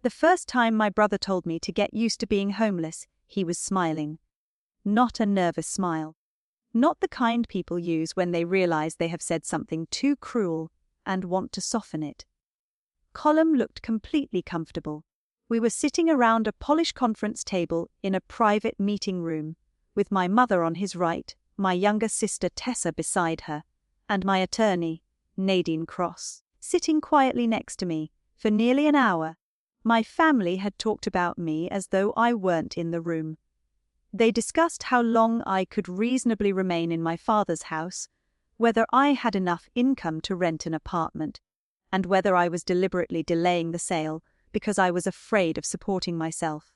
The first time my brother told me to get used to being homeless, he was smiling. Not a nervous smile. Not the kind people use when they realize they have said something too cruel and want to soften it. Colm looked completely comfortable. We were sitting around a polished conference table in a private meeting room, with my mother on his right, my younger sister Tessa beside her, and my attorney, Nadine Cross, sitting quietly next to me. For nearly an hour, my family had talked about me as though I weren't in the room. They discussed how long I could reasonably remain in my father's house, whether I had enough income to rent an apartment, and whether I was deliberately delaying the sale because I was afraid of supporting myself.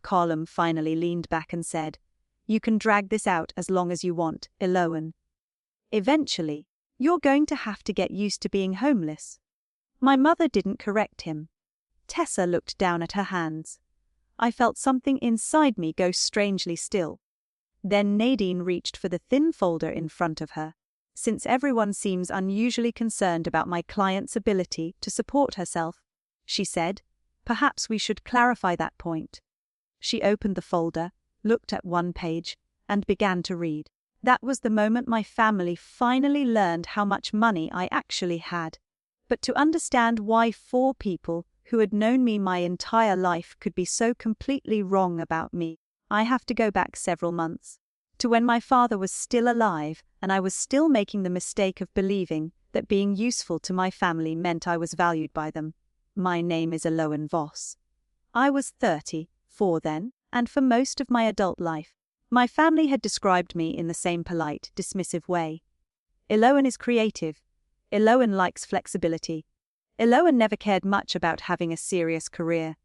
Colm finally leaned back and said, "You can drag this out as long as you want, Elowen. Eventually, you're going to have to get used to being homeless." My mother didn't correct him. Tessa looked down at her hands. I felt something inside me go strangely still. Then Nadine reached for the thin folder in front of her. "Since everyone seems unusually concerned about my client's ability to support herself," she said, "perhaps we should clarify that point." She opened the folder, looked at one page, and began to read. That was the moment my family finally learned how much money I actually had. But to understand why 4 people who had known me my entire life could be so completely wrong about me, I have to go back several months, to when my father was still alive and I was still making the mistake of believing that being useful to my family meant I was valued by them. My name is Elowen Voss. I was 34 then, and for most of my adult life, my family had described me in the same polite, dismissive way. Elowen is creative. Elowen likes flexibility. Elowen never cared much about having a serious career.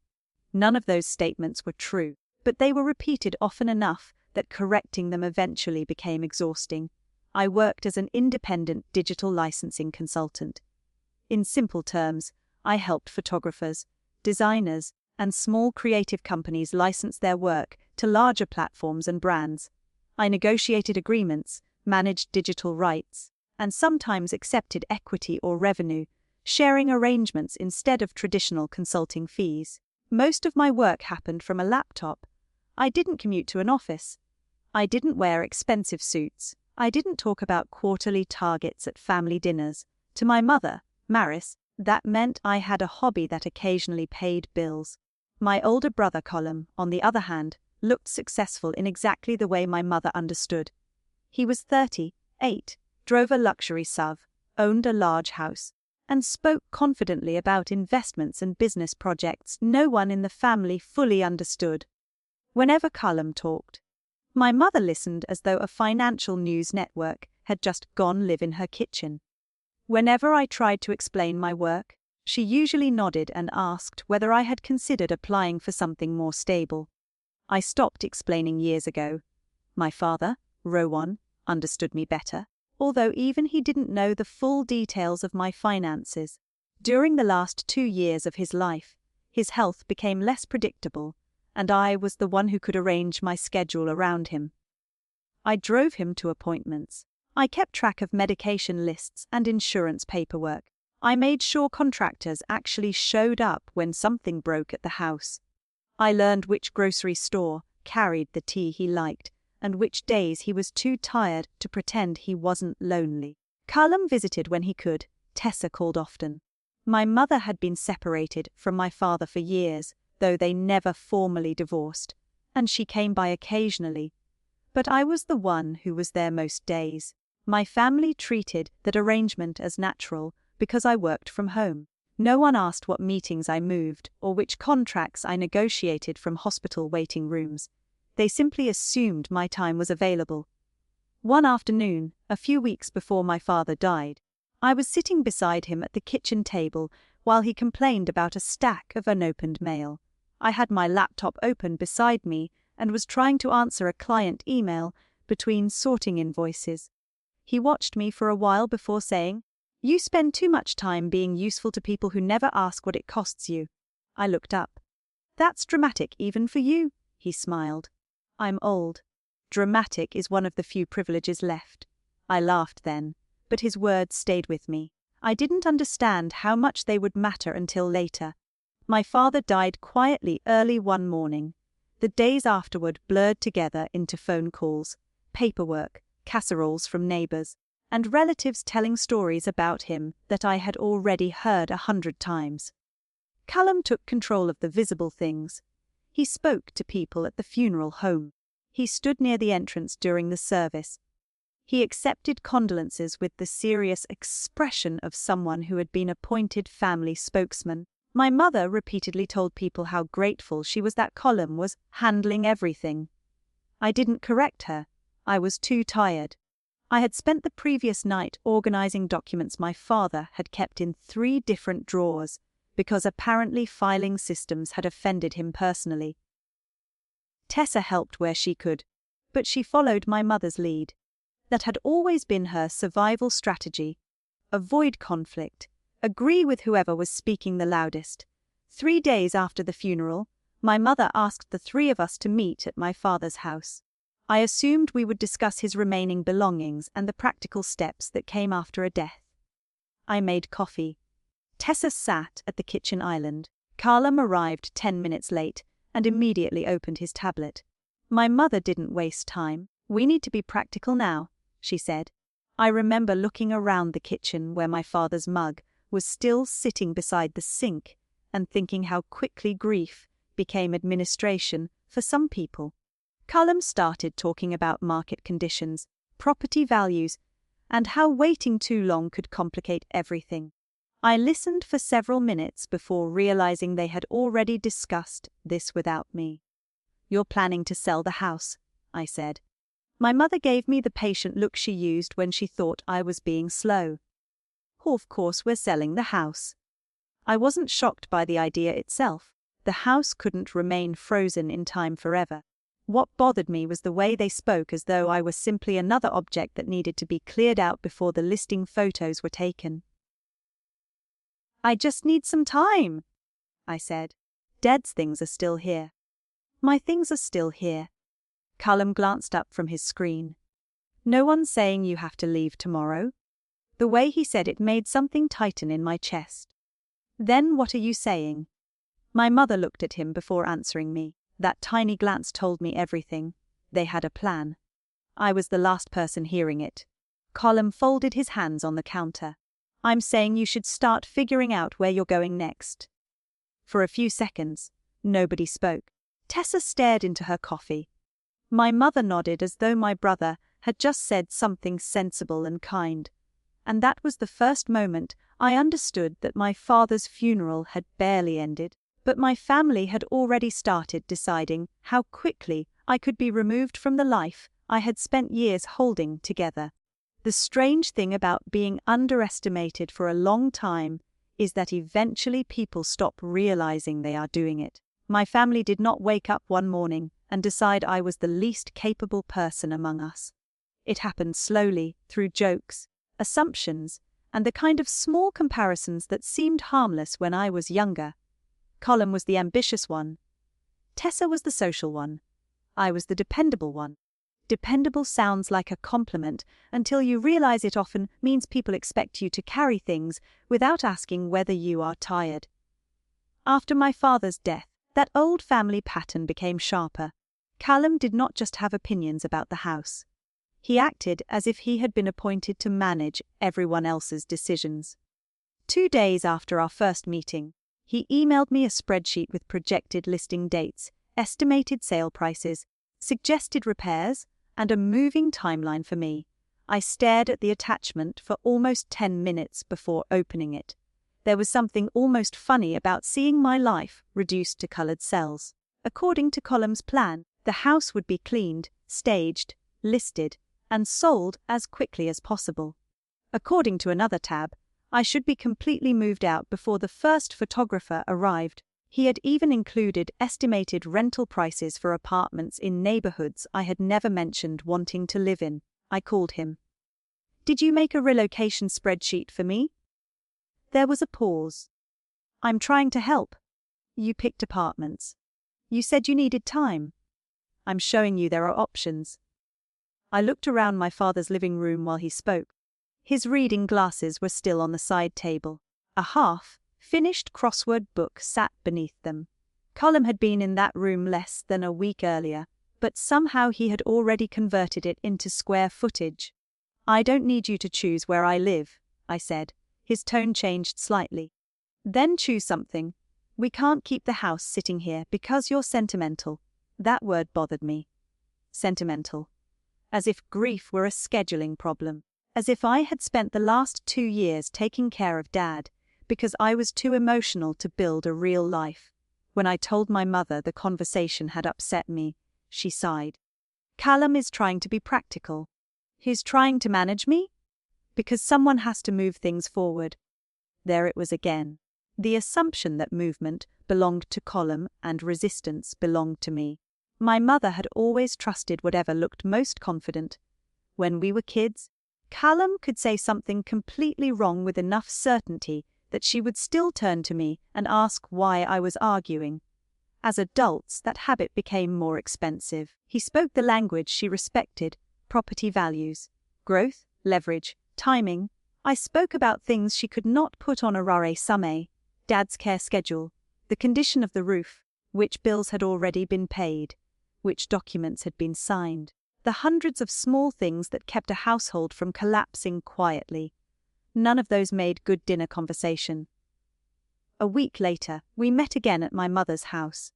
None of those statements were true, but they were repeated often enough that correcting them eventually became exhausting. I worked as an independent digital licensing consultant. In simple terms, I helped photographers, designers, and small creative companies license their work to larger platforms and brands. I negotiated agreements, managed digital rights, and sometimes accepted equity or revenue, sharing arrangements instead of traditional consulting fees. Most of my work happened from a laptop. I didn't commute to an office. I didn't wear expensive suits. I didn't talk about quarterly targets at family dinners. To my mother, Maris, that meant I had a hobby that occasionally paid bills. My older brother Colm, on the other hand, looked successful in exactly the way my mother understood. He was 38, drove a luxury SUV, owned a large house, and spoke confidently about investments and business projects no one in the family fully understood. Whenever Colm talked, my mother listened as though a financial news network had just gone live in her kitchen. Whenever I tried to explain my work, she usually nodded and asked whether I had considered applying for something more stable. I stopped explaining years ago. My father, Rowan, understood me better, although even he didn't know the full details of my finances. During the last 2 years of his life, his health became less predictable, and I was the one who could arrange my schedule around him. I drove him to appointments. I kept track of medication lists and insurance paperwork. I made sure contractors actually showed up when something broke at the house. I learned which grocery store carried the tea he liked, and which days he was too tired to pretend he wasn't lonely. Colm visited when he could. Tessa called often. My mother had been separated from my father for years, though they never formally divorced, and she came by occasionally. But I was the one who was there most days. My family treated that arrangement as natural because I worked from home. No one asked what meetings I moved or which contracts I negotiated from hospital waiting rooms. They simply assumed my time was available. One afternoon, a few weeks before my father died, I was sitting beside him at the kitchen table while he complained about a stack of unopened mail. I had my laptop open beside me and was trying to answer a client email between sorting invoices. He watched me for a while before saying, "You spend too much time being useful to people who never ask what it costs you." I looked up. "That's dramatic even for you," he smiled. "I'm old. Dramatic is one of the few privileges left." I laughed then, but his words stayed with me. I didn't understand how much they would matter until later. My father died quietly early one morning. The days afterward blurred together into phone calls, paperwork, casseroles from neighbors, and relatives telling stories about him that I had already heard 100 times. Callum took control of the visible things. He spoke to people at the funeral home. He stood near the entrance during the service. He accepted condolences with the serious expression of someone who had been appointed family spokesman. My mother repeatedly told people how grateful she was that Callum was handling everything. I didn't correct her. I was too tired. I had spent the previous night organizing documents my father had kept in 3 different drawers, because apparently filing systems had offended him personally. Tessa helped where she could, but she followed my mother's lead. That had always been her survival strategy. Avoid conflict. Agree with whoever was speaking the loudest. 3 days after the funeral, my mother asked the 3 of us to meet at my father's house. I assumed we would discuss his remaining belongings and the practical steps that came after a death. I made coffee. Tessa sat at the kitchen island. Callum arrived 10 minutes late and immediately opened his tablet. My mother didn't waste time. "We need to be practical now," she said. I remember looking around the kitchen where my father's mug was still sitting beside the sink and thinking how quickly grief became administration for some people. Callum started talking about market conditions, property values, and how waiting too long could complicate everything. I listened for several minutes before realizing they had already discussed this without me. "You're planning to sell the house," I said. My mother gave me the patient look she used when she thought I was being slow. "Of course we're selling the house." I wasn't shocked by the idea itself. The house couldn't remain frozen in time forever. What bothered me was the way they spoke, as though I was simply another object that needed to be cleared out before the listing photos were taken. "I just need some time," I said. "Dad's things are still here." "My things are still here." Callum glanced up from his screen. "No one's saying you have to leave tomorrow." The way he said it made something tighten in my chest. "Then what are you saying?" My mother looked at him before answering me. That tiny glance told me everything. They had a plan. I was the last person hearing it. Callum folded his hands on the counter. "I'm saying you should start figuring out where you're going next." For a few seconds, nobody spoke. Tessa stared into her coffee. My mother nodded as though my brother had just said something sensible and kind. And that was the first moment I understood that my father's funeral had barely ended, but my family had already started deciding how quickly I could be removed from the life I had spent years holding together. The strange thing about being underestimated for a long time is that eventually people stop realizing they are doing it. My family did not wake up one morning and decide I was the least capable person among us. It happened slowly, through jokes, assumptions, and the kind of small comparisons that seemed harmless when I was younger. Callum was the ambitious one. Tessa was the social one. I was the dependable one. Dependable sounds like a compliment until you realize it often means people expect you to carry things without asking whether you are tired. After my father's death, that old family pattern became sharper. Callum did not just have opinions about the house. He acted as if he had been appointed to manage everyone else's decisions. 2 days after our first meeting, he emailed me a spreadsheet with projected listing dates, estimated sale prices, suggested repairs, and a moving timeline for me. I stared at the attachment for almost 10 minutes before opening it. There was something almost funny about seeing my life reduced to colored cells. According to Callum's plan, the house would be cleaned, staged, listed, and sold as quickly as possible. According to another tab, I should be completely moved out before the first photographer arrived. He had even included estimated rental prices for apartments in neighborhoods I had never mentioned wanting to live in. I called him. "Did you make a relocation spreadsheet for me?" There was a pause. "I'm trying to help." "You picked apartments. You said you needed time." "I'm showing you there are options." I looked around my father's living room while he spoke. His reading glasses were still on the side table. A half finished crossword book sat beneath them. Colum had been in that room less than a week earlier, but somehow he had already converted it into square footage. "I don't need you to choose where I live," I said. His tone changed slightly. "Then choose something. We can't keep the house sitting here because you're sentimental." That word bothered me. Sentimental. As if grief were a scheduling problem. As if I had spent the last 2 years taking care of Dad because I was too emotional to build a real life. When I told my mother the conversation had upset me, she sighed. "Callum is trying to be practical. He's trying to manage me? Because someone has to move things forward." There it was again. The assumption that movement belonged to Colum and resistance belonged to me. My mother had always trusted whatever looked most confident. When we were kids, Callum could say something completely wrong with enough certainty that she would still turn to me and ask why I was arguing. As adults, that habit became more expensive. He spoke the language she respected: property values, growth, leverage, timing. I spoke about things she could not put on a rare summe: Dad's care schedule, the condition of the roof, which bills had already been paid, which documents had been signed, the hundreds of small things that kept a household from collapsing quietly. None of those made good dinner conversation. A week later, we met again at my mother's house.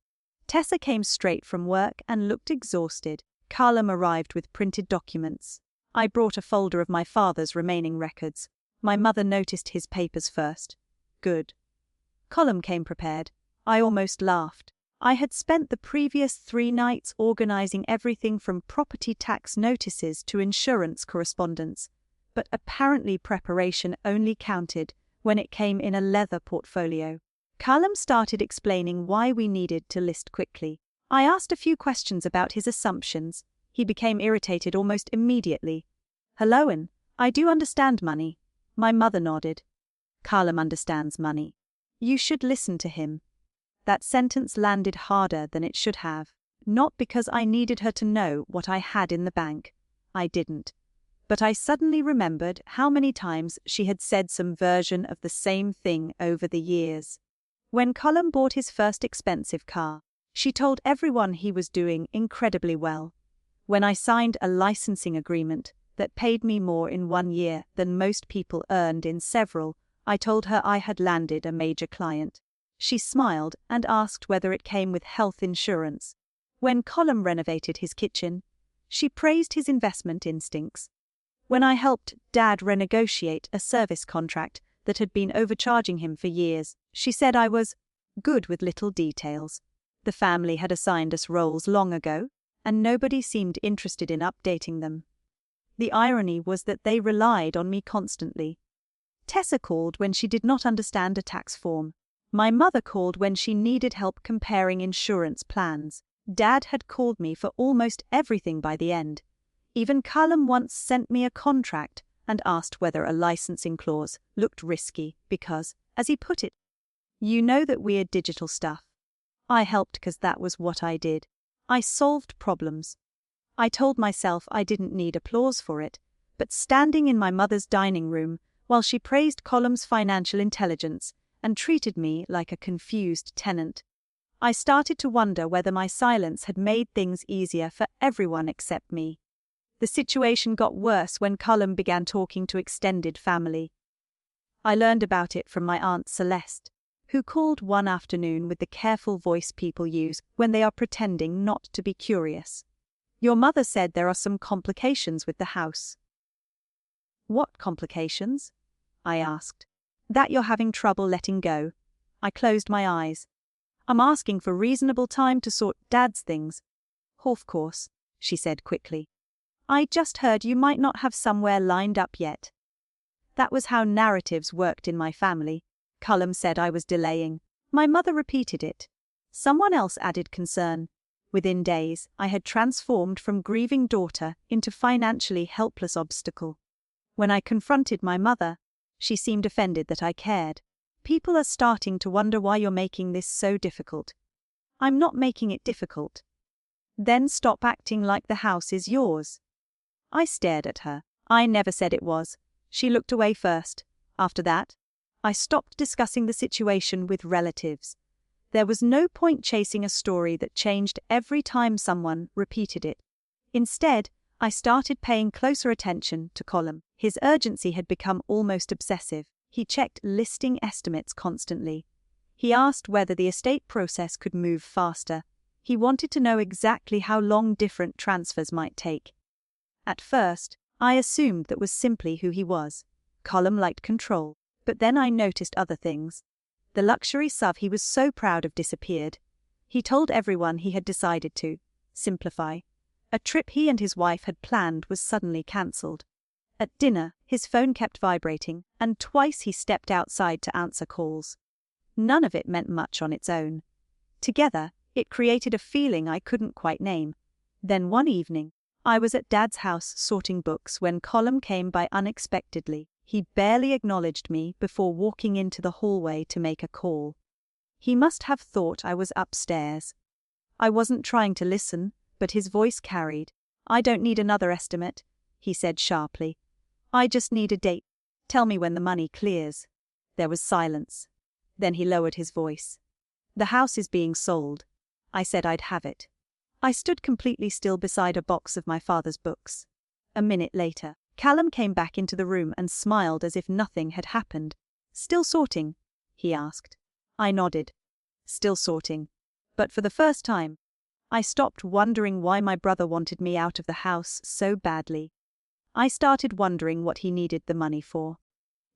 Tessa came straight from work and looked exhausted. Callum arrived with printed documents. I brought a folder of my father's remaining records. My mother noticed his papers first. Good. Colum came prepared. I almost laughed. I had spent the previous 3 nights organizing everything from property tax notices to insurance correspondence, but apparently preparation only counted when it came in a leather portfolio. Callum started explaining why we needed to list quickly. I asked a few questions about his assumptions. He became irritated almost immediately. "Elowen, I do understand money." My mother nodded. "Callum understands money. You should listen to him." That sentence landed harder than it should have. Not because I needed her to know what I had in the bank. I didn't. But I suddenly remembered how many times she had said some version of the same thing over the years. When Colum bought his first expensive car, she told everyone he was doing incredibly well. When I signed a licensing agreement that paid me more in 1 year than most people earned in several, I told her I had landed a major client. She smiled and asked whether it came with health insurance. When Colum renovated his kitchen, she praised his investment instincts. When I helped Dad renegotiate a service contract that had been overcharging him for years, she said I was good with little details. The family had assigned us roles long ago, and nobody seemed interested in updating them. The irony was that they relied on me constantly. Tessa called when she did not understand a tax form. My mother called when she needed help comparing insurance plans. Dad had called me for almost everything by the end. Even Callum once sent me a contract and asked whether a licensing clause looked risky because, as he put it, "You know that weird digital stuff." I helped because that was what I did. I solved problems. I told myself I didn't need applause for it, but standing in my mother's dining room while she praised Colum's financial intelligence and treated me like a confused tenant, I started to wonder whether my silence had made things easier for everyone except me. The situation got worse when Colum began talking to extended family. I learned about it from my Aunt Celeste, who called one afternoon with the careful voice people use when they are pretending not to be curious. "Your mother said there are some complications with the house." "What complications?" I asked. "That you're having trouble letting go." I closed my eyes. "I'm asking for reasonable time to sort Dad's things." "Of course," she said quickly. "I just heard you might not have somewhere lined up yet." That was how narratives worked in my family. Colum said I was delaying. My mother repeated it. Someone else added concern. Within days, I had transformed from grieving daughter into financially helpless obstacle. When I confronted my mother, she seemed offended that I cared. "People are starting to wonder why you're making this so difficult." "I'm not making it difficult." "Then stop acting like the house is yours." I stared at her. "I never said it was." She looked away first. "After that, I stopped discussing the situation with relatives. There was no point chasing a story that changed every time someone repeated it. Instead, I started paying closer attention to Colm. His urgency had become almost obsessive. He checked listing estimates constantly. He asked whether the estate process could move faster. He wanted to know exactly how long different transfers might take. At first, I assumed that was simply who he was. Colm liked control, but then I noticed other things. The luxury SUV he was so proud of disappeared. He told everyone he had decided to simplify. A trip he and his wife had planned was suddenly cancelled. At dinner, his phone kept vibrating, and twice he stepped outside to answer calls. None of it meant much on its own. Together, it created a feeling I couldn't quite name. Then one evening, I was at Dad's house sorting books when Colm came by unexpectedly. He barely acknowledged me before walking into the hallway to make a call. He must have thought I was upstairs. I wasn't trying to listen, but his voice carried. "I don't need another estimate," he said sharply. "I just need a date. Tell me when the money clears." There was silence. Then he lowered his voice. "The house is being sold. I said I'd have it." I stood completely still beside a box of my father's books. A minute later, Callum came back into the room and smiled as if nothing had happened. "Still sorting?" he asked. I nodded. Still sorting. But for the first time, I stopped wondering why my brother wanted me out of the house so badly. I started wondering what he needed the money for.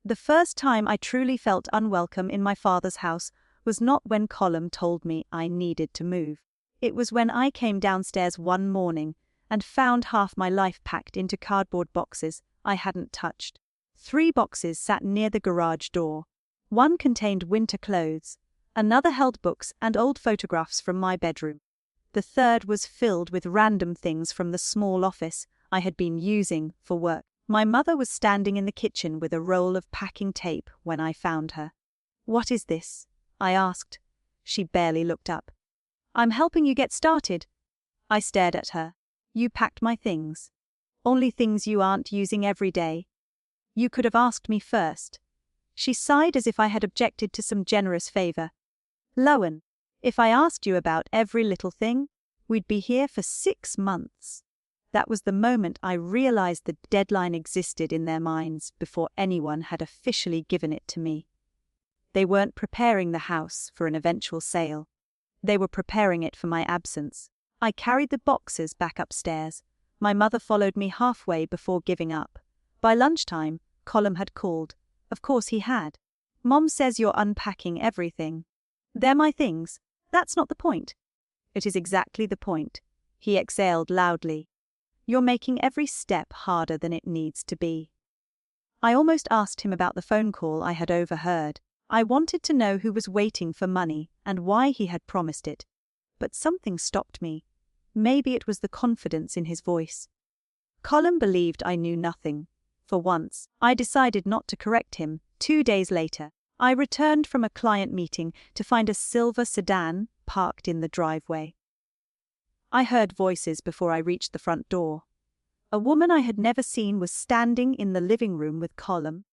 The first time I truly felt unwelcome in my father's house was not when Colm told me I needed to move. It was when I came downstairs one morning and found half my life packed into cardboard boxes I hadn't touched. 3 boxes sat near the garage door. One contained winter clothes, another held books and old photographs from my bedroom. The third was filled with random things from the small office I had been using for work. My mother was standing in the kitchen with a roll of packing tape when I found her. "What is this?" I asked. She barely looked up. "I'm helping you get started." I stared at her. "You packed my things. Only things you aren't using every day. You could have asked me first." She sighed as if I had objected to some generous favor. "Lowen, if I asked you about every little thing, we'd be here for 6 months." That was the moment I realized the deadline existed in their minds before anyone had officially given it to me. They weren't preparing the house for an eventual sale. They were preparing it for my absence. I carried the boxes back upstairs. My mother followed me halfway before giving up. By lunchtime, Colm had called. Of course he had. "Mom says you're unpacking everything." "They're my things. That's not the point." "It is exactly the point." He exhaled loudly. "You're making every step harder than it needs to be." I almost asked him about the phone call I had overheard. I wanted to know who was waiting for money and why he had promised it. But something stopped me. Maybe it was the confidence in his voice. Colm believed I knew nothing. For once, I decided not to correct him. 2 days later, I returned from a client meeting to find a silver sedan parked in the driveway. I heard voices before I reached the front door. A woman I had never seen was standing in the living room with Colm,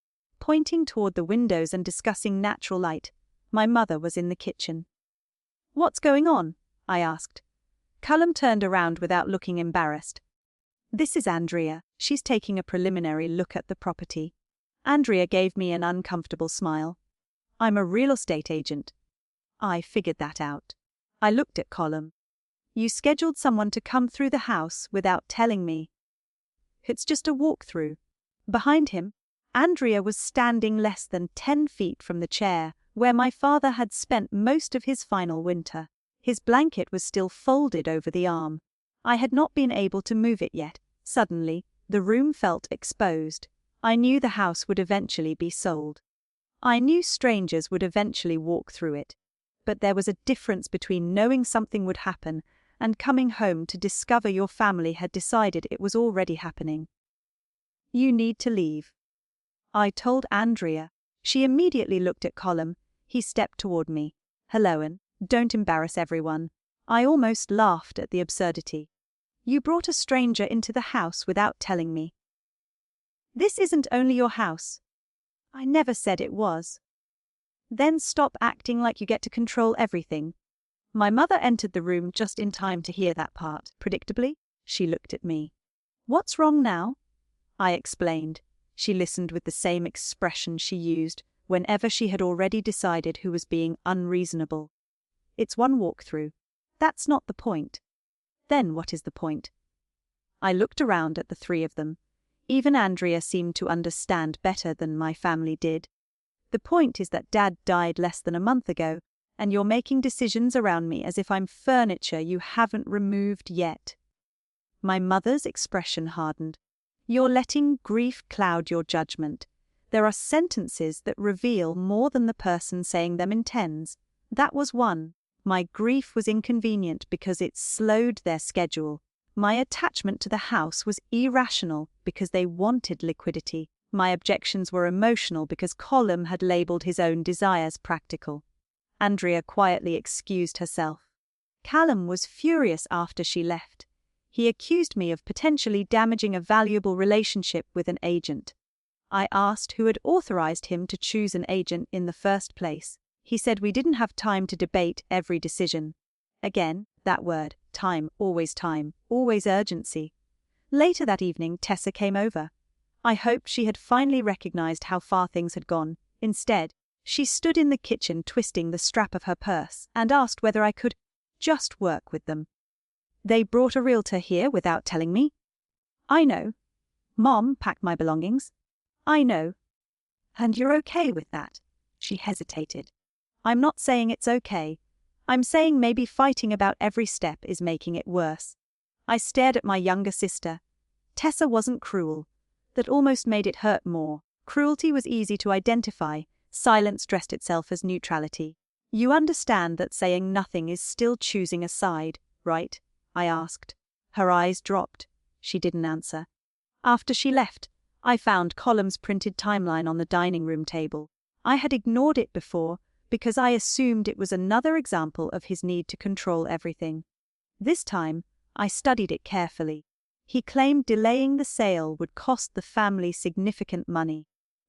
pointing toward the windows and discussing natural light. My mother was in the kitchen. "What's going on?" I asked. Colm turned around without looking embarrassed. "This is Andrea. She's taking a preliminary look at the property." Andrea gave me an uncomfortable smile. "I'm a real estate agent." I figured that out. I looked at Colm. "You scheduled someone to come through the house without telling me." "It's just a walkthrough." Behind him, Andrea was standing less than 10 feet from the chair where my father had spent most of his final winter. His blanket was still folded over the arm. I had not been able to move it yet. Suddenly, the room felt exposed. I knew the house would eventually be sold. I knew strangers would eventually walk through it. But there was a difference between knowing something would happen and coming home to discover your family had decided it was already happening. "You need to leave," I told Andrea. She immediately looked at Colm. He stepped toward me. "Elowen, don't embarrass everyone." I almost laughed at the absurdity. "You brought a stranger into the house without telling me." "This isn't only your house." "I never said it was." Then stop acting like you get to control everything. My mother entered the room just in time to hear that part. Predictably, she looked at me. What's wrong now? I explained. She listened with the same expression she used whenever she had already decided who was being unreasonable. It's one walkthrough. That's not the point. Then what is the point? I looked around at the three of them. Even Andrea seemed to understand better than my family did. The point is that Dad died less than a month ago, and you're making decisions around me as if I'm furniture you haven't removed yet. My mother's expression hardened. You're letting grief cloud your judgment. There are sentences that reveal more than the person saying them intends. That was one. My grief was inconvenient because it slowed their schedule. My attachment to the house was irrational because they wanted liquidity. My objections were emotional because Colm had labelled his own desires practical. Andrea quietly excused herself. Callum was furious after she left. He accused me of potentially damaging a valuable relationship with an agent. I asked who had authorized him to choose an agent in the first place. He said we didn't have time to debate every decision. Again, that word, time, always urgency. Later that evening, Tessa came over. I hoped she had finally recognized how far things had gone. Instead, she stood in the kitchen twisting the strap of her purse and asked whether I could just work with them. They brought a realtor here without telling me. I know. Mom packed my belongings. I know. And you're okay with that? She hesitated. I'm not saying it's okay. I'm saying maybe fighting about every step is making it worse. I stared at my younger sister. Tessa wasn't cruel. That almost made it hurt more. Cruelty was easy to identify. Silence dressed itself as neutrality. You understand that saying nothing is still choosing a side, right? I asked. Her eyes dropped. She didn't answer. After she left, I found Colm's printed timeline on the dining room table. I had ignored it before because I assumed it was another example of his need to control everything. This time, I studied it carefully. He claimed delaying the sale would cost the family significant money.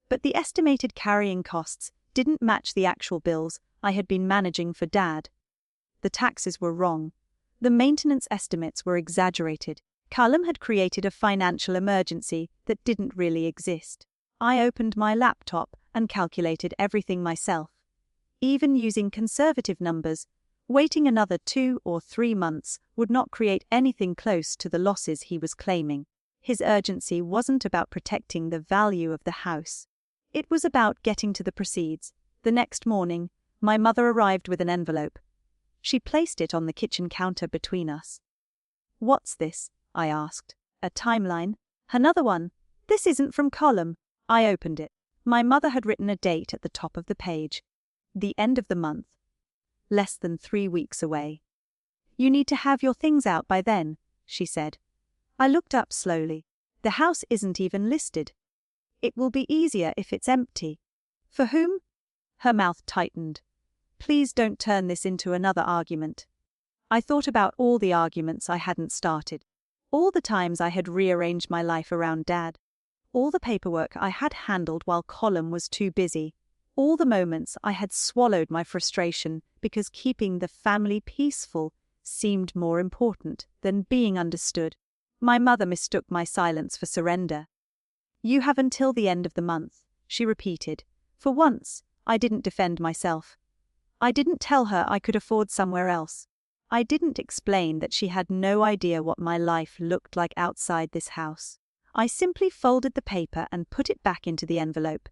But the estimated carrying costs didn't match the actual bills I had been managing for Dad. The taxes were wrong. The maintenance estimates were exaggerated. Callum had created a financial emergency that didn't really exist. I opened my laptop and calculated everything myself. Even using conservative numbers, waiting another 2 or 3 months would not create anything close to the losses he was claiming. His urgency wasn't about protecting the value of the house. It was about getting to the proceeds. The next morning, my mother arrived with an envelope. She placed it on the kitchen counter between us. What's this? I asked. A timeline? Another one. This isn't from Colm. I opened it. My mother had written a date at the top of the page. The end of the month. Less than 3 weeks away. You need to have your things out by then, she said. I looked up slowly. The house isn't even listed. It will be easier if it's empty. For whom? Her mouth tightened. Please don't turn this into another argument. I thought about all the arguments I hadn't started. All the times I had rearranged my life around Dad. All the paperwork I had handled while Colm was too busy. All the moments I had swallowed my frustration because keeping the family peaceful seemed more important than being understood. My mother mistook my silence for surrender. You have until the end of the month, she repeated. For once, I didn't defend myself. I didn't tell her I could afford somewhere else. I didn't explain that she had no idea what my life looked like outside this house. I simply folded the paper and put it back into the envelope.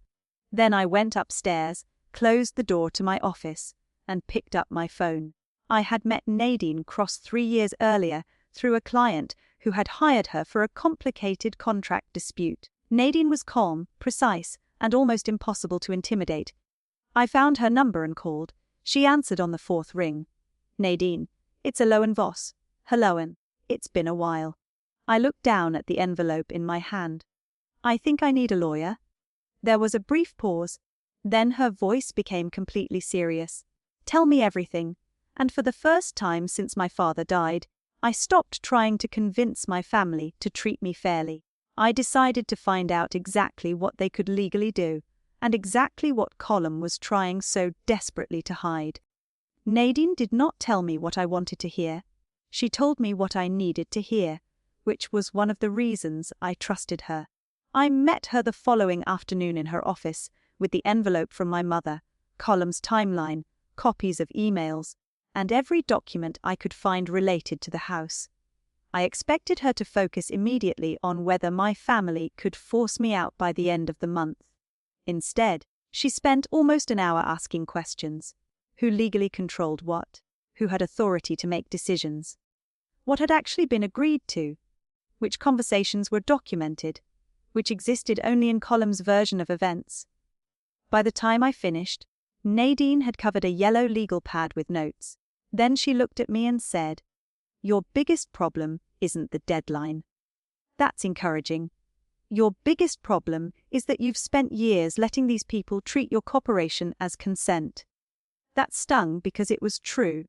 Then I went upstairs, closed the door to my office, and picked up my phone. I had met Nadine Cross 3 years earlier through a client who had hired her for a complicated contract dispute. Nadine was calm, precise, and almost impossible to intimidate. I found her number and called. She answered on the 4th ring. Nadine, it's Elowen Voss. Hellowen. It's been a while. I looked down at the envelope in my hand. I think I need a lawyer. There was a brief pause. Then her voice became completely serious. Tell me everything. And for the first time since my father died, I stopped trying to convince my family to treat me fairly. I decided to find out exactly what they could legally do, and exactly what Colm was trying so desperately to hide. Nadine did not tell me what I wanted to hear. She told me what I needed to hear, which was one of the reasons I trusted her. I met her the following afternoon in her office, with the envelope from my mother, Colm's timeline, copies of emails, and every document I could find related to the house. I expected her to focus immediately on whether my family could force me out by the end of the month. Instead, she spent almost an hour asking questions. Who legally controlled what? Who had authority to make decisions? What had actually been agreed to? Which conversations were documented? Which existed only in Colm's version of events? By the time I finished, Nadine had covered a yellow legal pad with notes. Then she looked at me and said, "Your biggest problem isn't the deadline." That's encouraging. Your biggest problem is that you've spent years letting these people treat your cooperation as consent. That stung because it was true.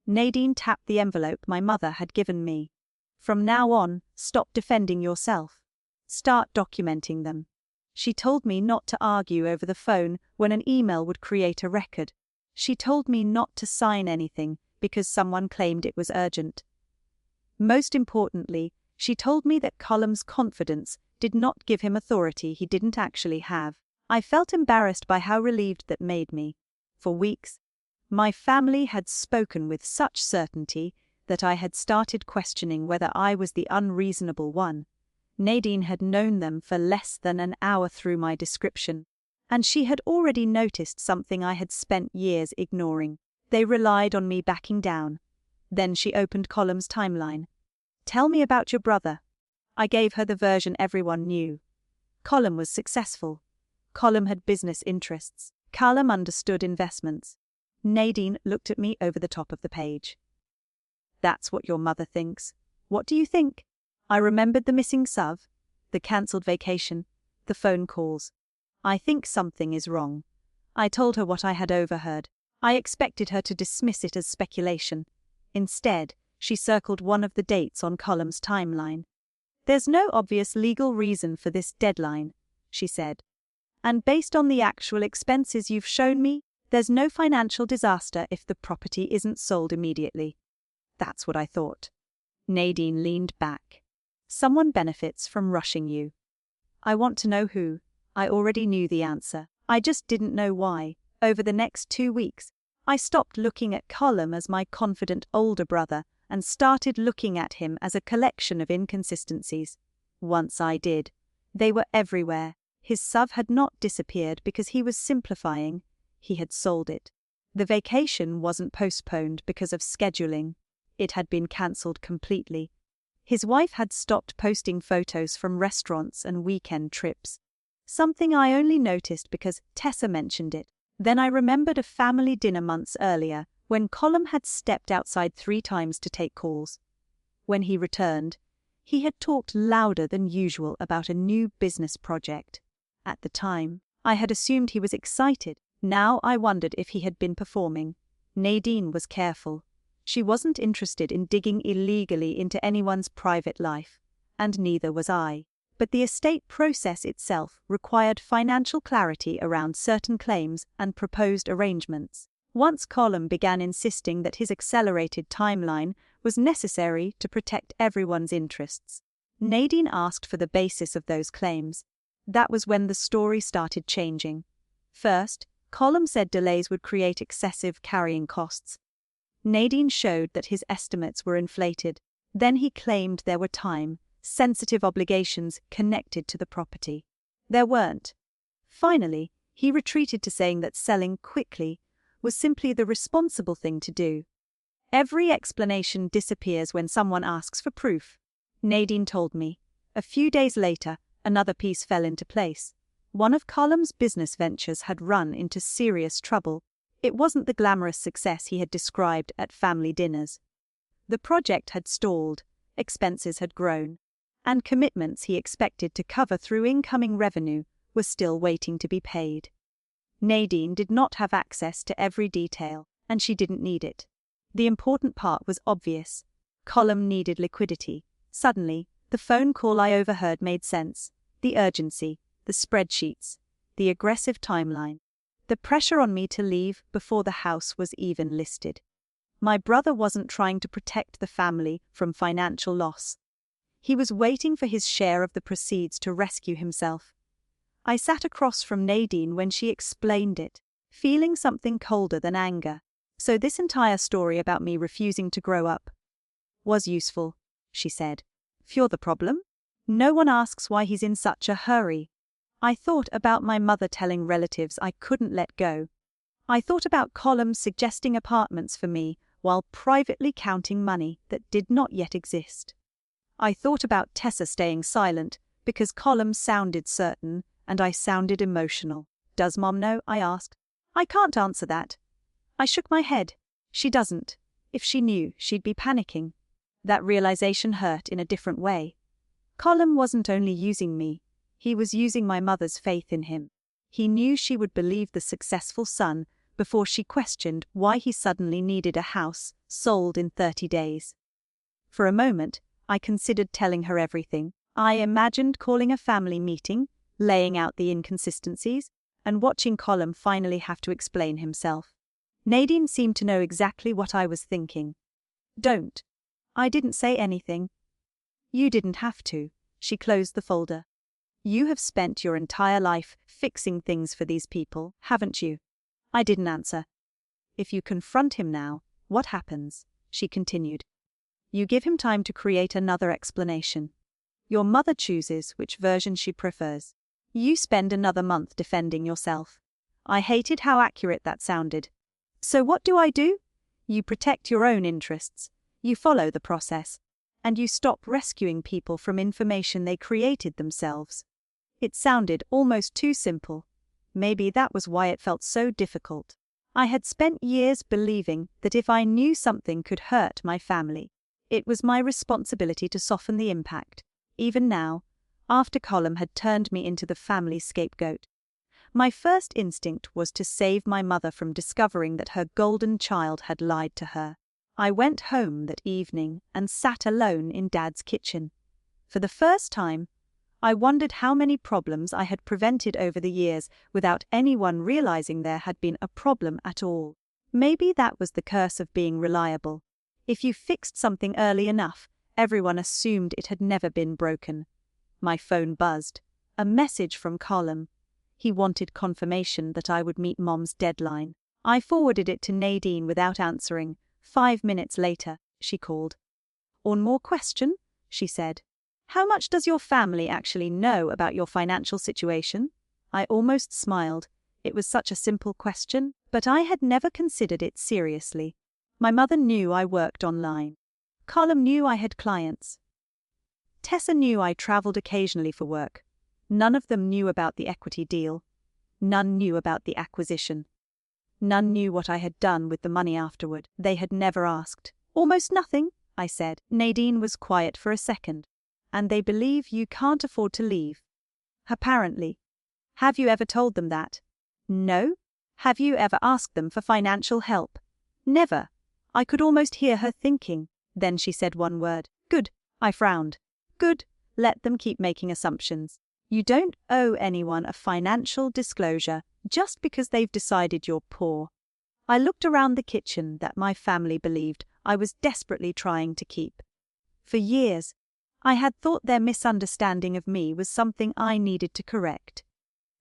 Nadine tapped the envelope my mother had given me. From now on, stop defending yourself. Start documenting them. She told me not to argue over the phone when an email would create a record. She told me not to sign anything because someone claimed it was urgent. Most importantly, she told me that Colm's confidence did not give him authority he didn't actually have. I felt embarrassed by how relieved that made me. For weeks, my family had spoken with such certainty that I had started questioning whether I was the unreasonable one. Nadine had known them for less than an hour through my description, and she had already noticed something I had spent years ignoring. They relied on me backing down. Then she opened Colm's timeline. "Tell me about your brother." I gave her the version everyone knew. Colm was successful. Colm had business interests. Colm understood investments. Nadine looked at me over the top of the page. "That's what your mother thinks. What do you think?" I remembered the missing SUV, the cancelled vacation, the phone calls. "I think something is wrong." I told her what I had overheard. I expected her to dismiss it as speculation. Instead, she circled one of the dates on Colm's timeline. "There's no obvious legal reason for this deadline," she said. "And based on the actual expenses you've shown me, there's no financial disaster if the property isn't sold immediately." That's what I thought. Nadine leaned back. "Someone benefits from rushing you." "I want to know who." I already knew the answer. I just didn't know why. Over the next 2 weeks, I stopped looking at Colm as my confident older brother and started looking at him as a collection of inconsistencies. Once I did. They were everywhere. His SUV had not disappeared because he was simplifying. He had sold it. The vacation wasn't postponed because of scheduling. It had been cancelled completely. His wife had stopped posting photos from restaurants and weekend trips. Something I only noticed because Tessa mentioned it. Then I remembered a family dinner months earlier when Colm had stepped outside 3 times to take calls. When he returned, he had talked louder than usual about a new business project. At the time, I had assumed he was excited. Now I wondered if he had been performing. Nadine was careful. She wasn't interested in digging illegally into anyone's private life, and neither was I. But the estate process itself required financial clarity around certain claims and proposed arrangements. Once Colm began insisting that his accelerated timeline was necessary to protect everyone's interests, Nadine asked for the basis of those claims. That was when the story started changing. First, Colm said delays would create excessive carrying costs. Nadine showed that his estimates were inflated. Then he claimed there were time-sensitive obligations connected to the property. There weren't. Finally, he retreated to saying that selling quickly was simply the responsible thing to do. Every explanation disappears when someone asks for proof. Nadine told me. A few days later, another piece fell into place. One of Colm's business ventures had run into serious trouble. It wasn't the glamorous success he had described at family dinners. The project had stalled, expenses had grown, and commitments he expected to cover through incoming revenue were still waiting to be paid. Nadine did not have access to every detail, and she didn't need it. The important part was obvious. Colm needed liquidity. Suddenly, the phone call I overheard made sense. The urgency, the spreadsheets. the aggressive timeline. The pressure on me to leave before the house was even listed. My brother wasn't trying to protect the family from financial loss. He was waiting for his share of the proceeds to rescue himself. I sat across from Nadine when she explained it, feeling something colder than anger. So this entire story about me refusing to grow up was useful, she said. You're the problem? No one asks why he's in such a hurry. I thought about my mother telling relatives I couldn't let go. I thought about Colm suggesting apartments for me while privately counting money that did not yet exist. I thought about Tessa staying silent because Colm sounded certain and I sounded emotional. Does Mom know? I asked. I can't answer that. I shook my head. She doesn't. If she knew, she'd be panicking. That realization hurt in a different way. Colm wasn't only using me, he was using my mother's faith in him. He knew she would believe the successful son before she questioned why he suddenly needed a house sold in 30 days. For a moment, I considered telling her everything. I imagined calling a family meeting, laying out the inconsistencies, and watching Colm finally have to explain himself. Nadine seemed to know exactly what I was thinking. Don't. I didn't say anything. You didn't have to. She closed the folder. You have spent your entire life fixing things for these people, haven't you? I didn't answer. If you confront him now, what happens? She continued. You give him time to create another explanation. Your mother chooses which version she prefers. You spend another month defending yourself. I hated how accurate that sounded. So what do? You protect your own interests. You follow the process. And you stop rescuing people from information they created themselves. It sounded almost too simple. Maybe that was why it felt so difficult. I had spent years believing that if I knew something could hurt my family, it was my responsibility to soften the impact. Even now, after Colm had turned me into the family scapegoat, my first instinct was to save my mother from discovering that her golden child had lied to her. I went home that evening and sat alone in Dad's kitchen. For the first time, I wondered how many problems I had prevented over the years without anyone realizing there had been a problem at all. Maybe that was the curse of being reliable. If you fixed something early enough, everyone assumed it had never been broken. My phone buzzed. A message from Colm. He wanted confirmation that I would meet Mom's deadline. I forwarded it to Nadine without answering. 5 minutes later, she called. One more question, she said. How much does your family actually know about your financial situation? I almost smiled. It was such a simple question, but I had never considered it seriously. My mother knew I worked online. Colm knew I had clients. Tessa knew I traveled occasionally for work. None of them knew about the equity deal. None knew about the acquisition. None knew what I had done with the money afterward. They had never asked. Almost nothing, I said. Nadine was quiet for a second. And they believe you can't afford to leave. Apparently. Have you ever told them that? No. Have you ever asked them for financial help? Never. I could almost hear her thinking. Then she said one word. Good. I frowned. Good. Let them keep making assumptions. You don't owe anyone a financial disclosure just because they've decided you're poor. I looked around the kitchen that my family believed I was desperately trying to keep. For years, I had thought their misunderstanding of me was something I needed to correct.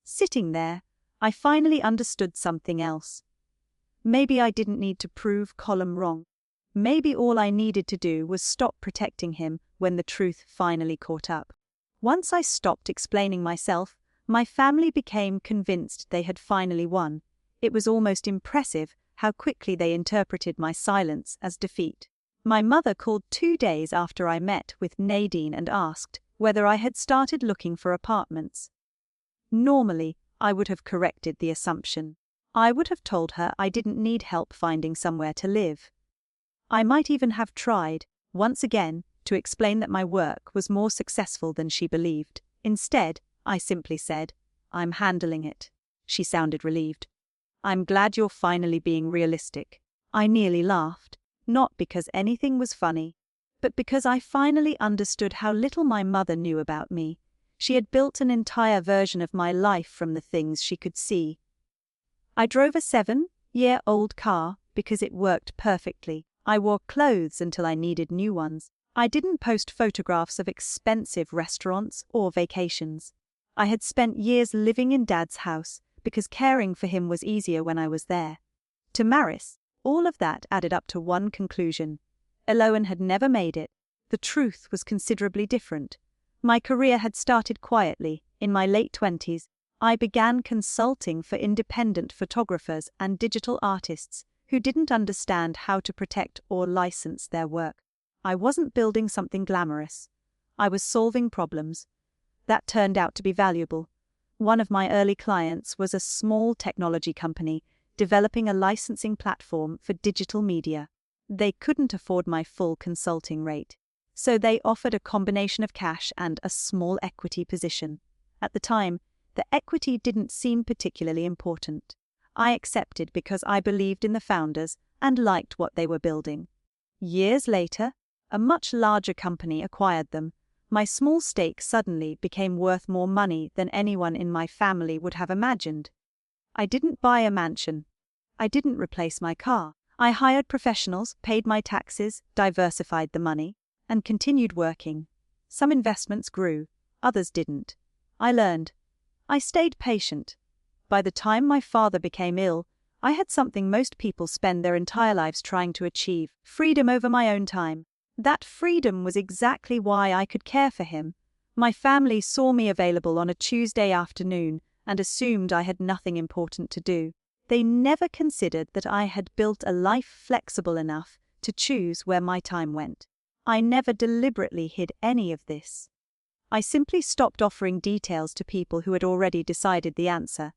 Sitting there, I finally understood something else. Maybe I didn't need to prove Colm wrong. Maybe all I needed to do was stop protecting him when the truth finally caught up. Once I stopped explaining myself, my family became convinced they had finally won. It was almost impressive how quickly they interpreted my silence as defeat. My mother called 2 days after I met with Nadine and asked whether I had started looking for apartments. Normally, I would have corrected the assumption. I would have told her I didn't need help finding somewhere to live. I might even have tried, once again, to explain that my work was more successful than she believed. Instead, I simply said, I'm handling it. She sounded relieved. I'm glad you're finally being realistic. I nearly laughed, not because anything was funny, but because I finally understood how little my mother knew about me. She had built an entire version of my life from the things she could see. I drove a 7-year-old car because it worked perfectly. I wore clothes until I needed new ones. I didn't post photographs of expensive restaurants or vacations. I had spent years living in Dad's house because caring for him was easier when I was there. To Maris, all of that added up to one conclusion. Elowen had never made it. The truth was considerably different. My career had started quietly. In my late 20s, I began consulting for independent photographers and digital artists who didn't understand how to protect or license their work. I wasn't building something glamorous. I was solving problems. That turned out to be valuable. One of my early clients was a small technology company developing a licensing platform for digital media. They couldn't afford my full consulting rate, so they offered a combination of cash and a small equity position. At the time, the equity didn't seem particularly important. I accepted because I believed in the founders and liked what they were building. Years later, a much larger company acquired them. My small stake suddenly became worth more money than anyone in my family would have imagined. I didn't buy a mansion. I didn't replace my car. I hired professionals, paid my taxes, diversified the money, and continued working. Some investments grew, others didn't. I learned. I stayed patient. By the time my father became ill, I had something most people spend their entire lives trying to achieve: freedom over my own time. That freedom was exactly why I could care for him. My family saw me available on a Tuesday afternoon and assumed I had nothing important to do. They never considered that I had built a life flexible enough to choose where my time went. I never deliberately hid any of this. I simply stopped offering details to people who had already decided the answer.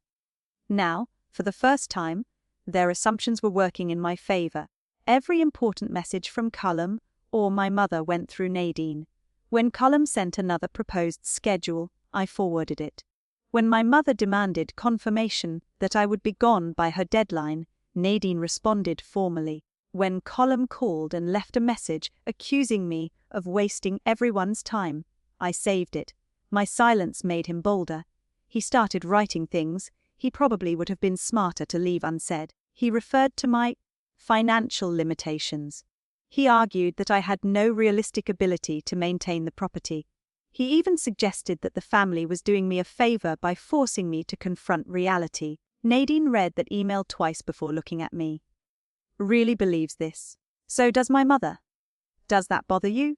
Now, for the first time, their assumptions were working in my favor. Every important message from Cullum or my mother went through Nadine. When Cullum sent another proposed schedule, I forwarded it. When my mother demanded confirmation that I would be gone by her deadline, Nadine responded formally. When Cullum called and left a message accusing me of wasting everyone's time, I saved it. My silence made him bolder. He started writing things he probably would have been smarter to leave unsaid. He referred to my financial limitations. He argued that I had no realistic ability to maintain the property. He even suggested that the family was doing me a favor by forcing me to confront reality. Nadine read that email twice before looking at me. Really believes this. So does my mother. Does that bother you?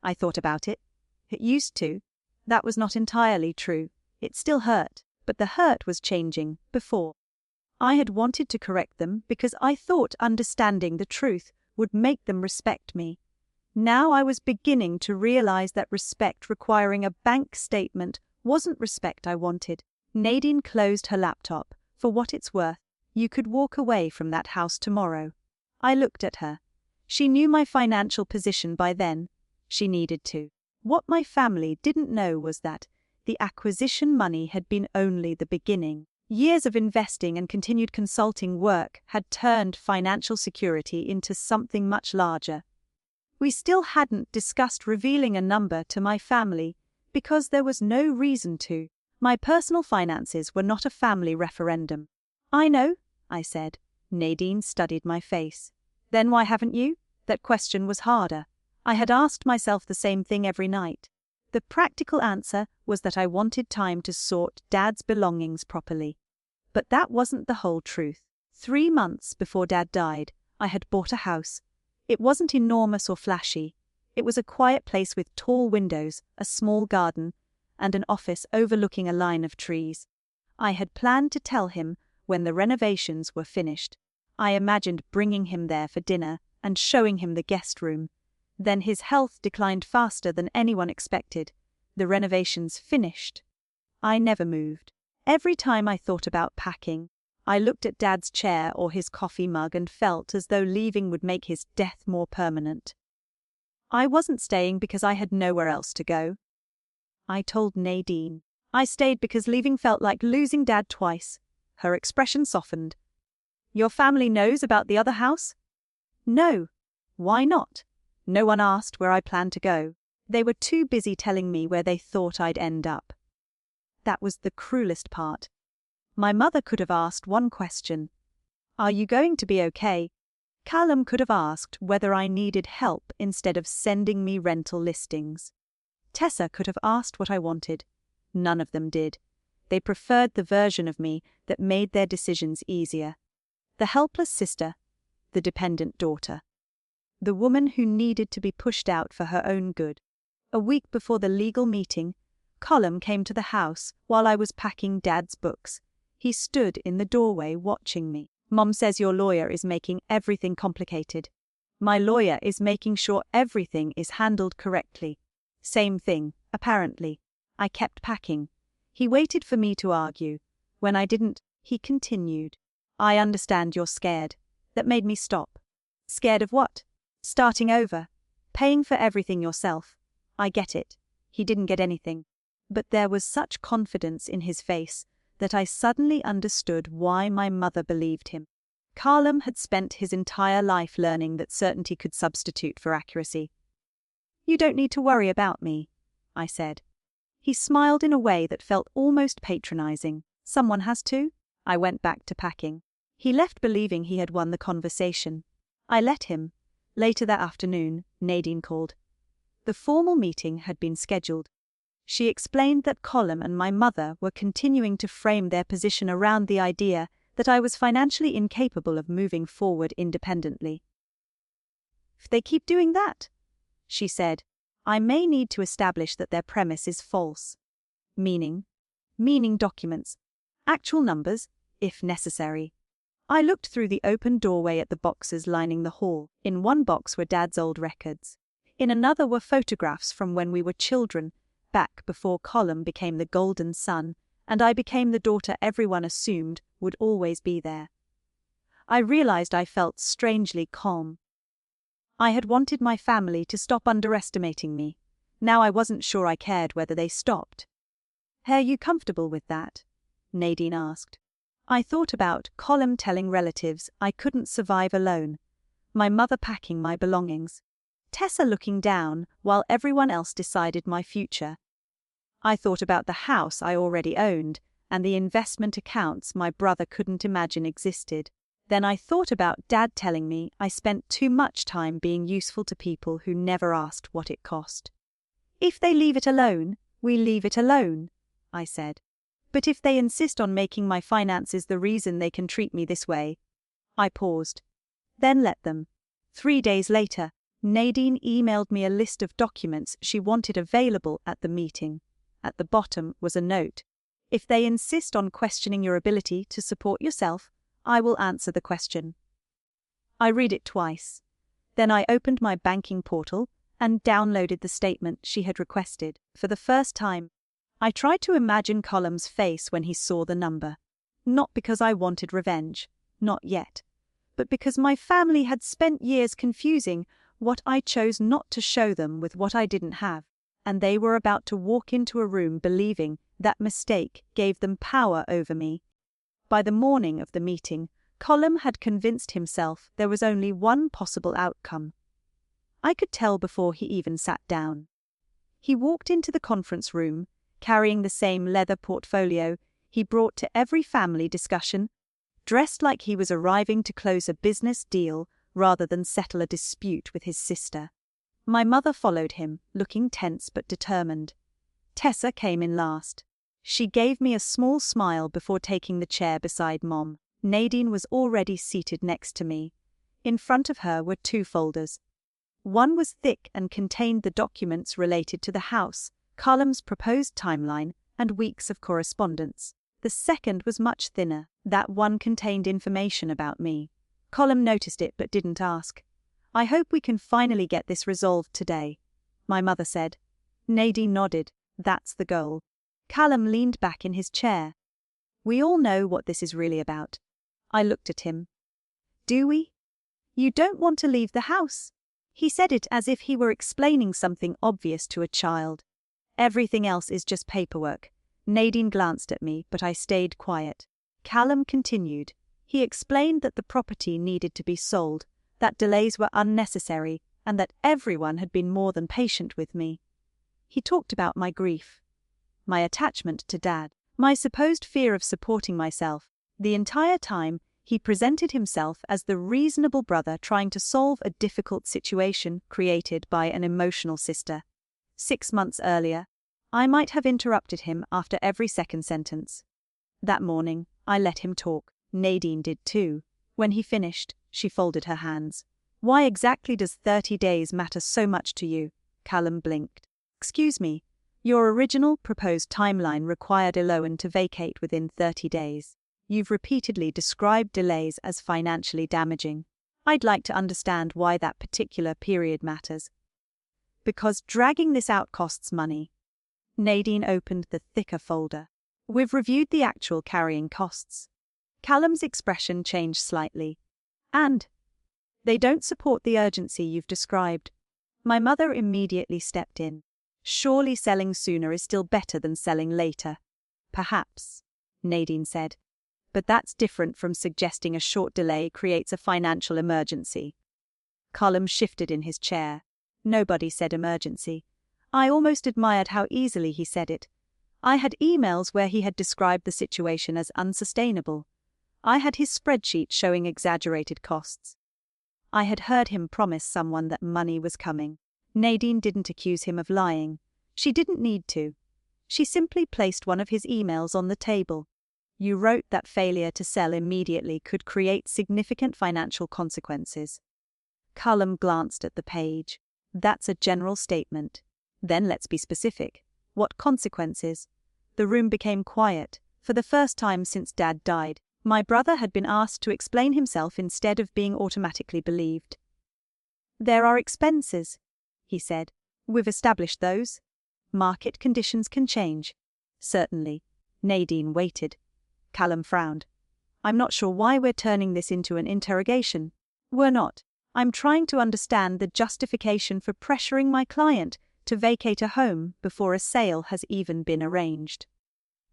I thought about it. It used to. That was not entirely true. It still hurt, but the hurt was changing. Before, I had wanted to correct them because I thought understanding the truth would make them respect me. Now I was beginning to realize that respect requiring a bank statement wasn't respect I wanted. Nadine closed her laptop. For what it's worth, you could walk away from that house tomorrow. I looked at her. She knew my financial position by then. She needed to. What my family didn't know was that the acquisition money had been only the beginning. Years of investing and continued consulting work had turned financial security into something much larger. We still hadn't discussed revealing a number to my family because there was no reason to. My personal finances were not a family referendum. I know, I said. Nadine studied my face. Then why haven't you? That question was harder. I had asked myself the same thing every night. The practical answer was that I wanted time to sort Dad's belongings properly. But that wasn't the whole truth. 3 months before Dad died, I had bought a house. It wasn't enormous or flashy. It was a quiet place with tall windows, a small garden, and an office overlooking a line of trees. I had planned to tell him when the renovations were finished. I imagined bringing him there for dinner and showing him the guest room. Then his health declined faster than anyone expected. The renovations finished. I never moved. Every time I thought about packing, I looked at Dad's chair or his coffee mug and felt as though leaving would make his death more permanent. I wasn't staying because I had nowhere else to go. I told Nadine. I stayed because leaving felt like losing Dad twice. Her expression softened. Your family knows about the other house? No. Why not? No one asked where I planned to go. They were too busy telling me where they thought I'd end up. That was the cruelest part. My mother could have asked one question. Are you going to be okay? Callum could have asked whether I needed help instead of sending me rental listings. Tessa could have asked what I wanted. None of them did. They preferred the version of me that made their decisions easier. The helpless sister, the dependent daughter. The woman who needed to be pushed out for her own good. A week before the legal meeting, Callum came to the house while I was packing Dad's books. He stood in the doorway watching me. Mom says your lawyer is making everything complicated. My lawyer is making sure everything is handled correctly. Same thing, apparently. I kept packing. He waited for me to argue. When I didn't, he continued. I understand you're scared. That made me stop. Scared of what? Starting over. Paying for everything yourself. I get it. He didn't get anything. But there was such confidence in his face that I suddenly understood why my mother believed him. Callum had spent his entire life learning that certainty could substitute for accuracy. You don't need to worry about me, I said. He smiled in a way that felt almost patronizing. Someone has to? I went back to packing. He left believing he had won the conversation. I let him. Later that afternoon, Nadine called. The formal meeting had been scheduled. She explained that Callum and my mother were continuing to frame their position around the idea that I was financially incapable of moving forward independently. If they keep doing that, she said, I may need to establish that their premise is false. Meaning documents. Actual numbers, if necessary. I looked through the open doorway at the boxes lining the hall. In one box were Dad's old records. In another were photographs from when we were children, back before Callum became the golden son, and I became the daughter everyone assumed would always be there. I realized I felt strangely calm. I had wanted my family to stop underestimating me. Now I wasn't sure I cared whether they stopped. Are you comfortable with that? Nadine asked. I thought about Callum telling relatives I couldn't survive alone, my mother packing my belongings, Tessa looking down while everyone else decided my future. I thought about the house I already owned and the investment accounts my brother couldn't imagine existed. Then I thought about Dad telling me I spent too much time being useful to people who never asked what it cost. If they leave it alone, we leave it alone, I said. But if they insist on making my finances the reason they can treat me this way, I paused. Then let them. 3 days later, Nadine emailed me a list of documents she wanted available at the meeting. At the bottom was a note. If they insist on questioning your ability to support yourself, I will answer the question. I read it twice. Then I opened my banking portal and downloaded the statement she had requested. For the first time, I tried to imagine Callum's face when he saw the number. Not because I wanted revenge, not yet, but because my family had spent years confusing what I chose not to show them with what I didn't have, and they were about to walk into a room believing that mistake gave them power over me. By the morning of the meeting, Callum had convinced himself there was only one possible outcome. I could tell before he even sat down. He walked into the conference room, carrying the same leather portfolio he brought to every family discussion, dressed like he was arriving to close a business deal rather than settle a dispute with his sister. My mother followed him, looking tense but determined. Tessa came in last. She gave me a small smile before taking the chair beside Mom. Nadine was already seated next to me. In front of her were 2 folders. One was thick and contained the documents related to the house, Callum's proposed timeline, and weeks of correspondence. The second was much thinner. That one contained information about me. Callum noticed it but didn't ask. I hope we can finally get this resolved today, my mother said. Nadine nodded. That's the goal. Callum leaned back in his chair. We all know what this is really about. I looked at him. Do we? You don't want to leave the house. He said it as if he were explaining something obvious to a child. Everything else is just paperwork. Nadine glanced at me, but I stayed quiet. Callum continued. He explained that the property needed to be sold, that delays were unnecessary, and that everyone had been more than patient with me. He talked about my grief. my attachment to Dad, my supposed fear of supporting myself. The entire time, he presented himself as the reasonable brother trying to solve a difficult situation created by an emotional sister. 6 months earlier, I might have interrupted him after every second sentence. That morning, I let him talk. Nadine did too. When he finished, she folded her hands. Why exactly does 30 days matter so much to you? Callum blinked. Excuse me, your original proposed timeline required Elowen to vacate within 30 days. You've repeatedly described delays as financially damaging. I'd like to understand why that particular period matters. Because dragging this out costs money. Nadine opened the thicker folder. We've reviewed the actual carrying costs. Callum's expression changed slightly. And they don't support the urgency you've described. My mother immediately stepped in. Surely selling sooner is still better than selling later. Perhaps, Nadine said. But that's different from suggesting a short delay creates a financial emergency. Callum shifted in his chair. Nobody said emergency. I almost admired how easily he said it. I had emails where he had described the situation as unsustainable. I had his spreadsheet showing exaggerated costs. I had heard him promise someone that money was coming. Nadine didn't accuse him of lying. She didn't need to. She simply placed one of his emails on the table. You wrote that failure to sell immediately could create significant financial consequences. Callum glanced at the page. That's a general statement. Then let's be specific. What consequences? The room became quiet. For the first time since Dad died, my brother had been asked to explain himself instead of being automatically believed. There are expenses, he said. We've established those. Market conditions can change. Certainly. Nadine waited. Callum frowned. I'm not sure why we're turning this into an interrogation. We're not. I'm trying to understand the justification for pressuring my client to vacate a home before a sale has even been arranged.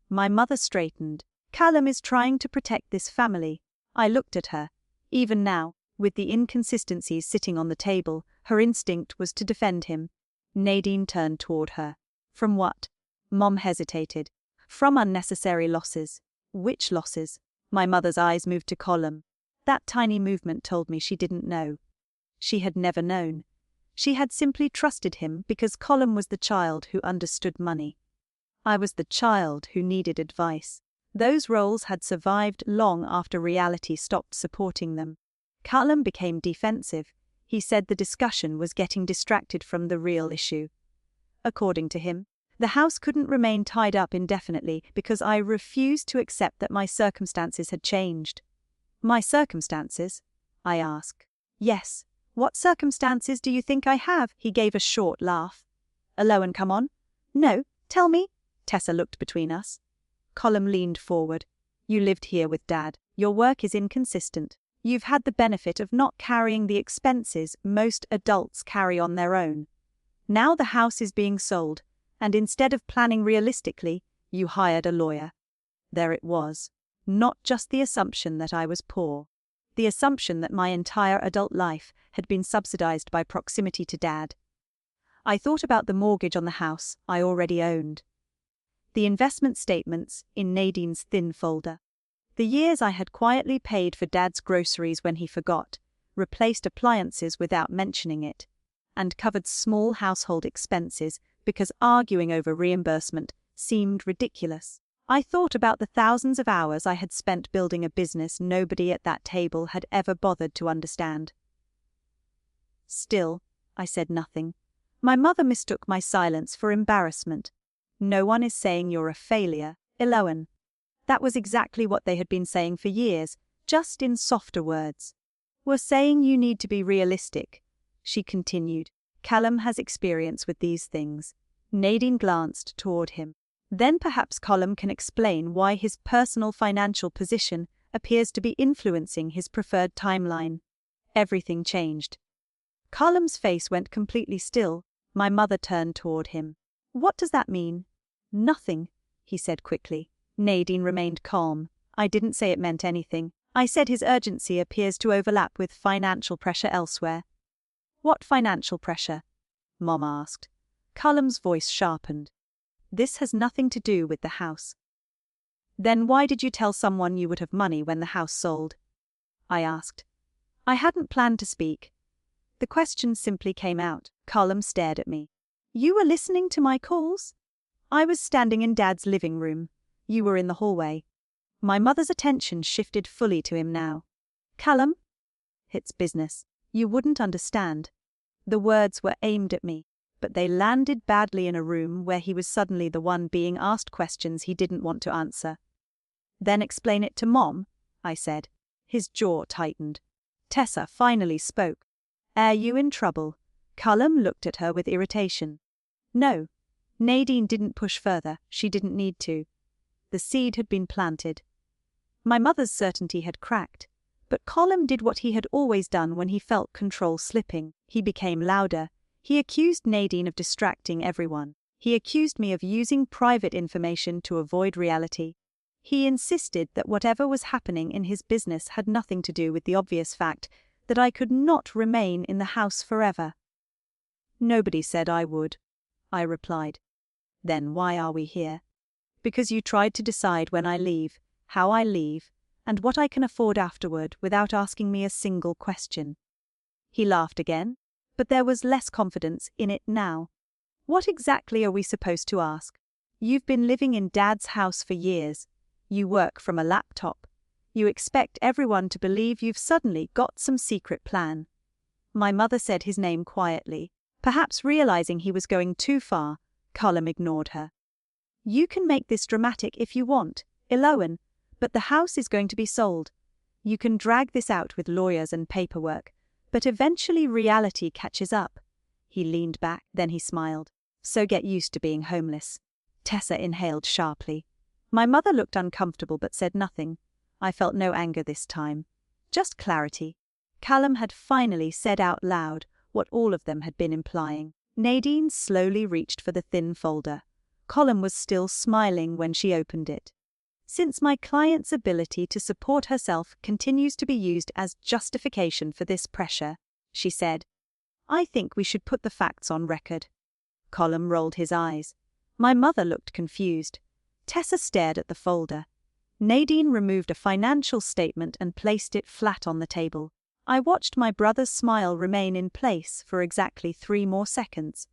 My mother straightened. Callum is trying to protect this family. I looked at her. Even now, with the inconsistencies sitting on the table, her instinct was to defend him. Nadine turned toward her. From what? Mom hesitated. From unnecessary losses. Which losses? My mother's eyes moved to Callum. That tiny movement told me she didn't know. She had never known. She had simply trusted him because Callum was the child who understood money. I was the child who needed advice. Those roles had survived long after reality stopped supporting them. Callum became defensive. He said the discussion was getting distracted from the real issue. According to him, the house couldn't remain tied up indefinitely because I refused to accept that my circumstances had changed. My circumstances? I asked. Yes. What circumstances do you think I have? He gave a short laugh. Elowen, come on. No, tell me. Tessa looked between us. Callum leaned forward. You lived here with Dad. Your work is inconsistent. You've had the benefit of not carrying the expenses most adults carry on their own. Now the house is being sold, and instead of planning realistically, you hired a lawyer. There it was. Not just the assumption that I was poor. The assumption that my entire adult life had been subsidized by proximity to Dad. I thought about the mortgage on the house I already owned. The investment statements in Nadine's thin folder. The years I had quietly paid for Dad's groceries when he forgot, replaced appliances without mentioning it, and covered small household expenses because arguing over reimbursement seemed ridiculous. I thought about the thousands of hours I had spent building a business nobody at that table had ever bothered to understand. Still, I said nothing. My mother mistook my silence for embarrassment. No one is saying you're a failure, Elowen. That was exactly what they had been saying for years, just in softer words. We're saying you need to be realistic, she continued. Callum has experience with these things. Nadine glanced toward him. Then perhaps Callum can explain why his personal financial position appears to be influencing his preferred timeline. Everything changed. Callum's face went completely still. My mother turned toward him. What does that mean? Nothing, he said quickly. Nadine remained calm. I didn't say it meant anything. I said his urgency appears to overlap with financial pressure elsewhere. What financial pressure? Mom asked. Callum's voice sharpened. This has nothing to do with the house. Then why did you tell someone you would have money when the house sold? I asked. I hadn't planned to speak. The question simply came out. Callum stared at me. You were listening to my calls? I was standing in Dad's living room. You were in the hallway. My mother's attention shifted fully to him now. Callum? It's business. You wouldn't understand. The words were aimed at me, but they landed badly in a room where he was suddenly the one being asked questions he didn't want to answer. Then explain it to Mom, I said. His jaw tightened. Tessa finally spoke. Are you in trouble? Callum looked at her with irritation. No. Nadine didn't push further, she didn't need to. The seed had been planted. My mother's certainty had cracked, but Callum did what he had always done when he felt control slipping. He became louder. He accused Nadine of distracting everyone. He accused me of using private information to avoid reality. He insisted that whatever was happening in his business had nothing to do with the obvious fact that I could not remain in the house forever. Nobody said I would, I replied. Then why are we here? Because you tried to decide when I leave, how I leave, and what I can afford afterward without asking me a single question. He laughed again, but there was less confidence in it now. What exactly are we supposed to ask? You've been living in Dad's house for years. You work from a laptop. You expect everyone to believe you've suddenly got some secret plan. My mother said his name quietly. Perhaps realizing he was going too far, Callum ignored her. You can make this dramatic if you want, Elowen, but the house is going to be sold. You can drag this out with lawyers and paperwork, but eventually reality catches up. He leaned back, then he smiled. So get used to being homeless. Tessa inhaled sharply. My mother looked uncomfortable but said nothing. I felt no anger this time. Just clarity. Callum had finally said out loud what all of them had been implying. Nadine slowly reached for the thin folder. Callum was still smiling when she opened it. Since my client's ability to support herself continues to be used as justification for this pressure, she said, I think we should put the facts on record. Callum rolled his eyes. My mother looked confused. Tessa stared at the folder. Nadine removed a financial statement and placed it flat on the table. I watched my brother's smile remain in place for exactly 3 more seconds.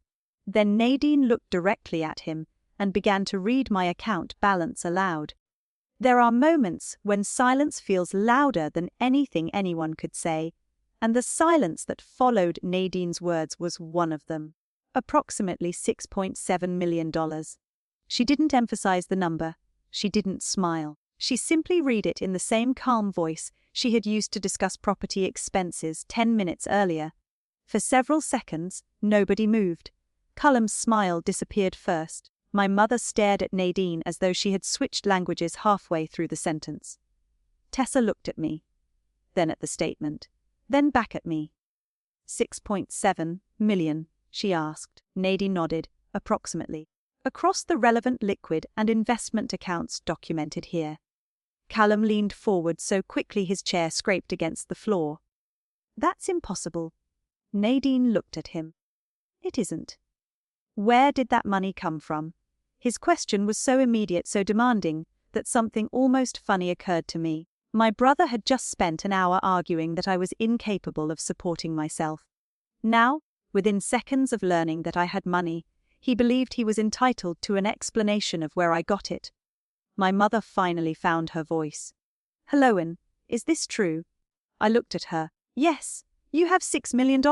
Then Nadine looked directly at him and began to read my account balance aloud. There are moments when silence feels louder than anything anyone could say, and the silence that followed Nadine's words was one of them. Approximately $6.7 million. She didn't emphasize the number. She didn't smile. She simply read it in the same calm voice she had used to discuss property expenses 10 minutes earlier. For several seconds, nobody moved. Callum's smile disappeared first. My mother stared at Nadine as though she had switched languages halfway through the sentence. Tessa looked at me, then at the statement, then back at me. 6.7 million, she asked. Nadine nodded, approximately. Across the relevant liquid and investment accounts documented here. Callum leaned forward so quickly his chair scraped against the floor. That's impossible. Nadine looked at him. It isn't. Where did that money come from? His question was so immediate, so demanding, that something almost funny occurred to me. My brother had just spent an hour arguing that I was incapable of supporting myself. Now, within seconds of learning that I had money, he believed he was entitled to an explanation of where I got it. My mother finally found her voice. Elowen, is this true? I looked at her. Yes, you have $6 million.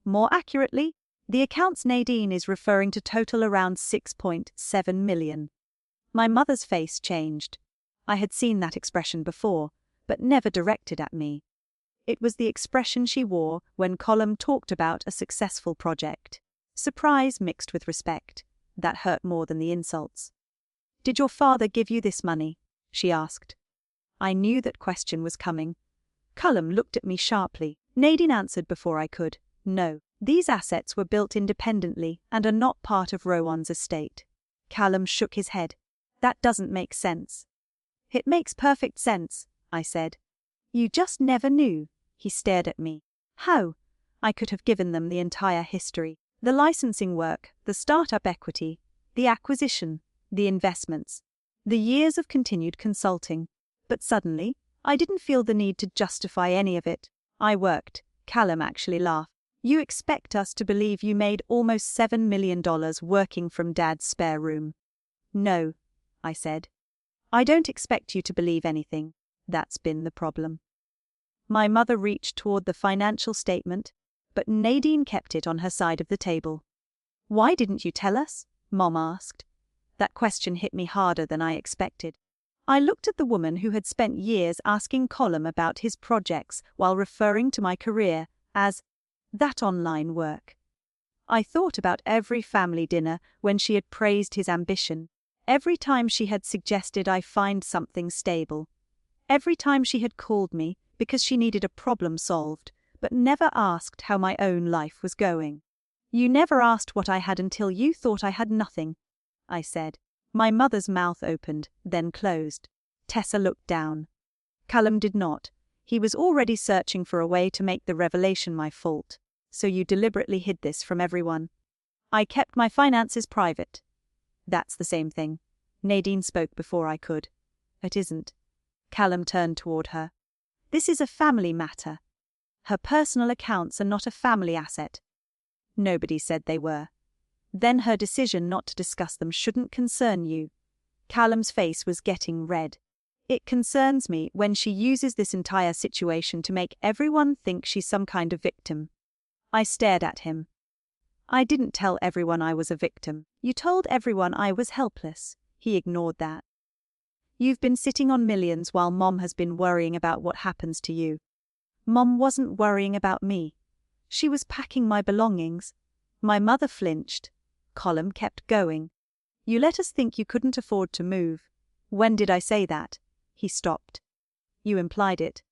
More accurately, the accounts Nadine is referring to total around 6.7 million. My mother's face changed. I had seen that expression before, but never directed at me. It was the expression she wore when Callum talked about a successful project. Surprise mixed with respect. That hurt more than the insults. Did your father give you this money? She asked. I knew that question was coming. Callum looked at me sharply. Nadine answered before I could. No. These assets were built independently and are not part of Rowan's estate. Callum shook his head. That doesn't make sense. It makes perfect sense, I said. You just never knew. He stared at me. How? I could have given them the entire history. The licensing work, the startup equity, The acquisition, the investments, the years of continued consulting. But suddenly, I didn't feel the need to justify any of it. I worked. Callum actually laughed. You expect us to believe you made almost $7 million working from Dad's spare room. No, I said. I don't expect you to believe anything. That's been the problem. My mother reached toward the financial statement, but Nadine kept it on her side of the table. Why didn't you tell us? Mom asked. That question hit me harder than I expected. I looked at the woman who had spent years asking Colm about his projects while referring to my career as that online work. I thought about every family dinner when she had praised his ambition, every time she had suggested I find something stable, every time she had called me because she needed a problem solved, but never asked how my own life was going. You never asked what I had until you thought I had nothing, I said. My mother's mouth opened, then closed. Tessa looked down. Callum did not. He was already searching for a way to make the revelation my fault. So you deliberately hid this from everyone. I kept my finances private. That's the same thing. Nadine spoke before I could. It isn't. Callum turned toward her. This is a family matter. Her personal accounts are not a family asset. Nobody said they were. Then her decision not to discuss them shouldn't concern you. Callum's face was getting red. It concerns me when she uses this entire situation to make everyone think she's some kind of victim. I stared at him. I didn't tell everyone I was a victim. You told everyone I was helpless. He ignored that. You've been sitting on millions while Mom has been worrying about what happens to you. Mom wasn't worrying about me. She was packing my belongings. My mother flinched. Colm kept going. You let us think you couldn't afford to move. When did I say that? He stopped. You implied it.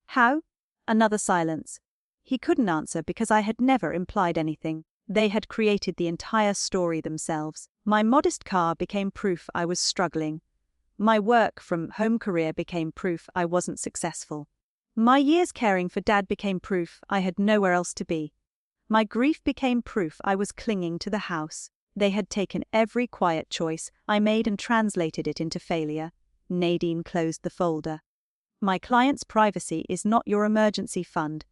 How? Another silence. He couldn't answer because I had never implied anything. They had created the entire story themselves. My modest car became proof I was struggling. My work from home career became proof I wasn't successful. My years caring for Dad became proof I had nowhere else to be. My grief became proof I was clinging to the house. They had taken every quiet choice I made and translated it into failure. Nadine closed the folder. My client's privacy is not your emergency fund.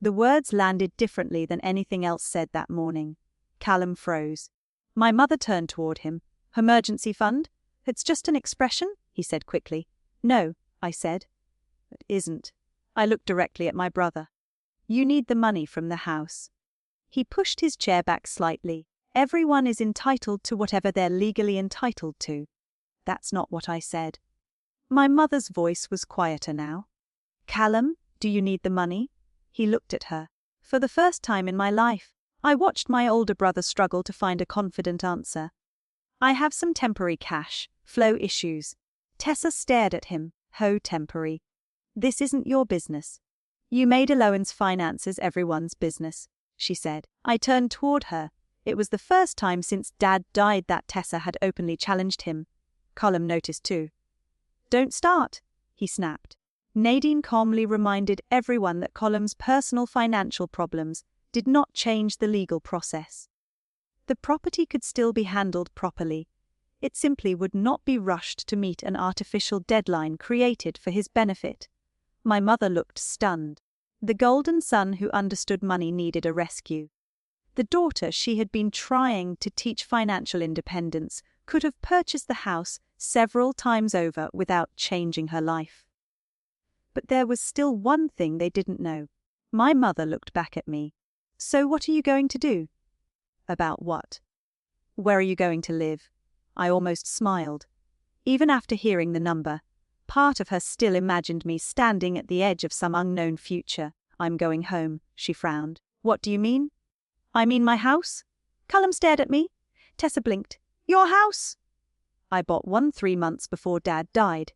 The words landed differently than anything else said that morning. Callum froze. My mother turned toward him. Emergency fund? It's just an expression, he said quickly. No, I said. It isn't. I looked directly at my brother. You need the money from the house. He pushed his chair back slightly. Everyone is entitled to whatever they're legally entitled to. That's not what I said. My mother's voice was quieter now. Callum, do you need the money? He looked at her. For the first time in my life, I watched my older brother struggle to find a confident answer. I have some temporary cash flow issues. Tessa stared at him. Ho, temporary. This isn't your business. You made Elowen's finances everyone's business, she said. I turned toward her. It was the first time since Dad died that Tessa had openly challenged him. Colm noticed too. Don't start, he snapped. Nadine calmly reminded everyone that Colm's personal financial problems did not change the legal process. The property could still be handled properly. It simply would not be rushed to meet an artificial deadline created for his benefit. My mother looked stunned. The golden son who understood money needed a rescue. The daughter she had been trying to teach financial independence could have purchased the house several times over without changing her life. But there was still one thing they didn't know. My mother looked back at me. So what are you going to do? About what? Where are you going to live? I almost smiled. Even after hearing the number, part of her still imagined me standing at the edge of some unknown future. I'm going home, she frowned. What do you mean? I mean my house. Callum stared at me. Tessa blinked. Your house? I bought one 3 months before Dad died.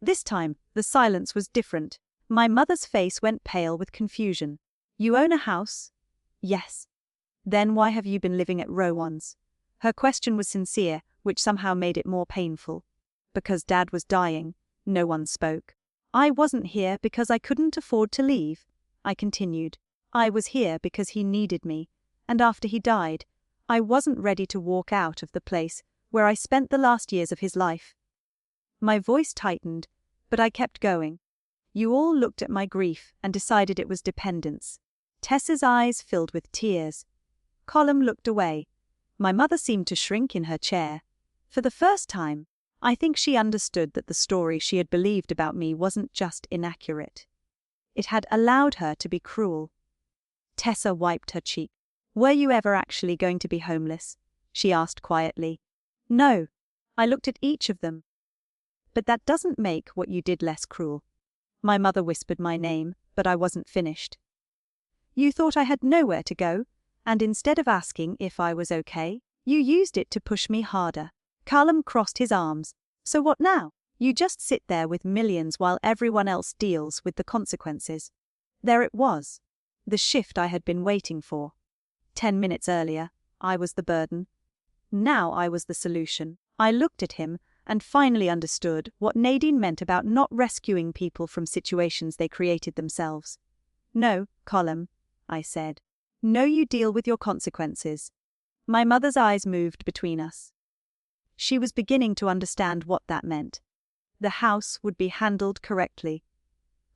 This time, the silence was different. My mother's face went pale with confusion. You own a house? Yes. Then why have you been living at Rowan's? Her question was sincere, which somehow made it more painful. Because Dad was dying, no one spoke. I wasn't here because I couldn't afford to leave, I continued. I was here because he needed me, and after he died, I wasn't ready to walk out of the place where I spent the last years of his life. My voice tightened, but I kept going. You all looked at my grief and decided it was dependence. Tessa's eyes filled with tears. Colm looked away. My mother seemed to shrink in her chair. For the first time, I think she understood that the story she had believed about me wasn't just inaccurate. It had allowed her to be cruel. Tessa wiped her cheek. "Were you ever actually going to be homeless?" she asked quietly. "No." I looked at each of them. "But that doesn't make what you did less cruel." My mother whispered my name, but I wasn't finished. "You thought I had nowhere to go, and instead of asking if I was okay, you used it to push me harder." Colm crossed his arms. "So what now? You just sit there with millions while everyone else deals with the consequences." There it was. The shift I had been waiting for. 10 minutes earlier, I was the burden. Now I was the solution. I looked at him and finally understood what Nadine meant about not rescuing people from situations they created themselves. "No, Colm," I said. "No, you deal with your consequences." My mother's eyes moved between us. She was beginning to understand what that meant. The house would be handled correctly.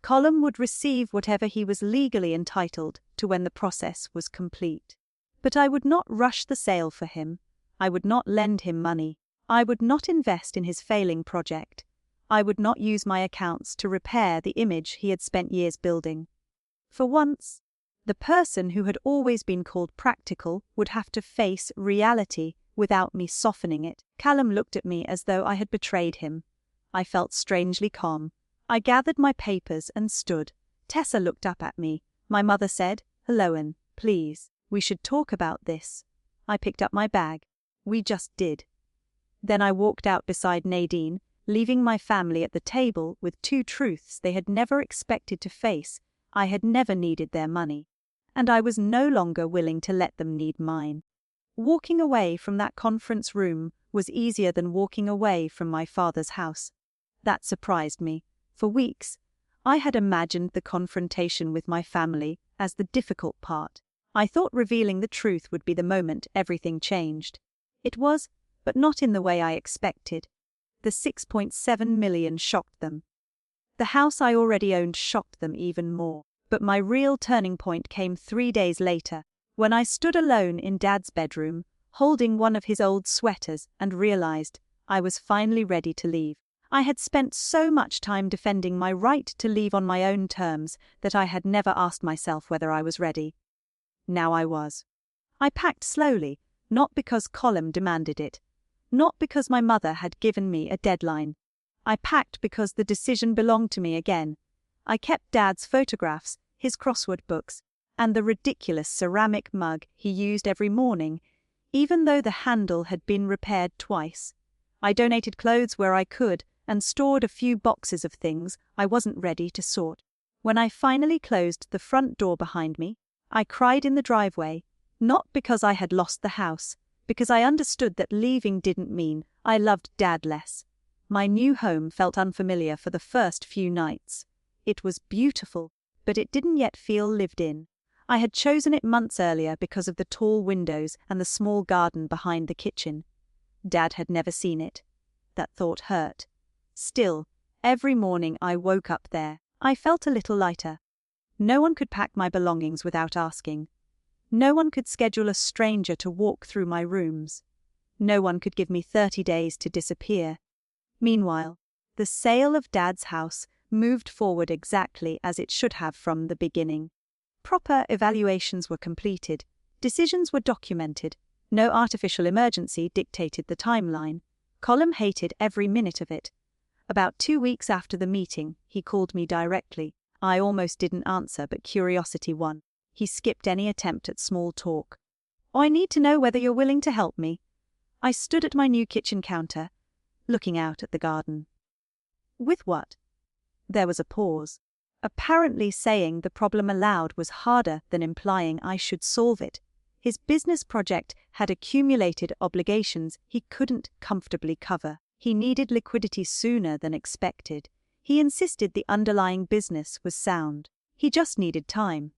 Colm would receive whatever he was legally entitled to when the process was complete. But I would not rush the sale for him. I would not lend him money. I would not invest in his failing project. I would not use my accounts to repair the image he had spent years building. For once, the person who had always been called practical would have to face reality without me softening it. Colm looked at me as though I had betrayed him. I felt strangely calm. I gathered my papers and stood. Tessa looked up at me. My mother said, "Elowen, please, we should talk about this." I picked up my bag. We just did. Then I walked out beside Nadine, leaving my family at the table with two truths they had never expected to face. I had never needed their money, and I was no longer willing to let them need mine. Walking away from that conference room was easier than walking away from my father's house. That surprised me. For weeks, I had imagined the confrontation with my family as the difficult part. I thought revealing the truth would be the moment everything changed. It was, but not in the way I expected. The 6.7 million shocked them. The house I already owned shocked them even more. But my real turning point came 3 days later, when I stood alone in Dad's bedroom, holding one of his old sweaters and realized I was finally ready to leave. I had spent so much time defending my right to leave on my own terms that I had never asked myself whether I was ready. Now I was. I packed slowly, not because Colm demanded it, not because my mother had given me a deadline. I packed because the decision belonged to me again. I kept Dad's photographs, his crossword books, and the ridiculous ceramic mug he used every morning, even though the handle had been repaired twice. I donated clothes where I could and stored a few boxes of things I wasn't ready to sort. When I finally closed the front door behind me, I cried in the driveway, not because I had lost the house, because I understood that leaving didn't mean I loved Dad less. My new home felt unfamiliar for the first few nights. It was beautiful, but it didn't yet feel lived in. I had chosen it months earlier because of the tall windows and the small garden behind the kitchen. Dad had never seen it. That thought hurt. Still, every morning I woke up there. I felt a little lighter. No one could pack my belongings without asking. No one could schedule a stranger to walk through my rooms. No one could give me 30 days to disappear. Meanwhile, the sale of Dad's house moved forward exactly as it should have from the beginning. Proper evaluations were completed, decisions were documented, no artificial emergency dictated the timeline. Colm hated every minute of it. About 2 weeks after the meeting, he called me directly. I almost didn't answer, but curiosity won. He skipped any attempt at small talk. "I need to know whether you're willing to help me." I stood at my new kitchen counter, looking out at the garden. "With what?" There was a pause. Apparently saying the problem aloud was harder than implying I should solve it. His business project had accumulated obligations he couldn't comfortably cover. He needed liquidity sooner than expected. He insisted the underlying business was sound. He just needed time.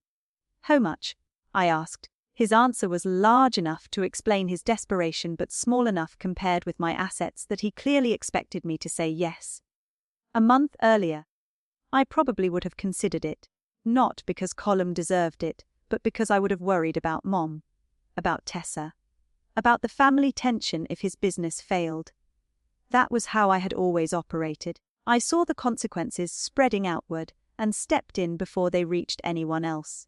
"How much?" I asked. His answer was large enough to explain his desperation but small enough compared with my assets that he clearly expected me to say yes. A month earlier, I probably would have considered it, not because Colm deserved it, but because I would have worried about Mom, about Tessa, about the family tension if his business failed. That was how I had always operated. I saw the consequences spreading outward and stepped in before they reached anyone else.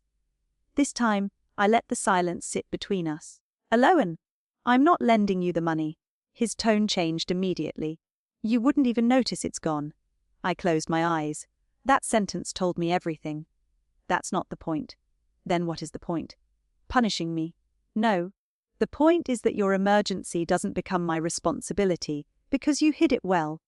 This time, I let the silence sit between us. Elowen, I'm not lending you the money. His tone changed immediately. You wouldn't even notice it's gone. I closed my eyes. That sentence told me everything. That's not the point. Then what is the point? Punishing me? No. The point is that your emergency doesn't become my responsibility, because you hid it well.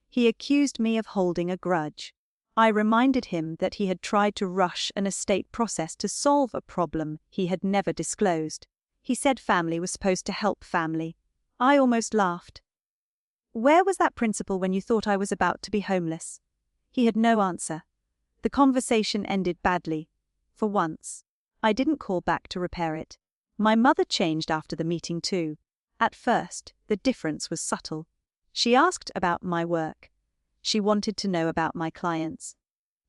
He accused me of holding a grudge. I reminded him that he had tried to rush an estate process to solve a problem he had never disclosed. He said family was supposed to help family. I almost laughed. Where was that principle when you thought I was about to be homeless? He had no answer. The conversation ended badly. For once. I didn't call back to repair it. My mother changed after the meeting too. At first, the difference was subtle. She asked about my work. She wanted to know about my clients.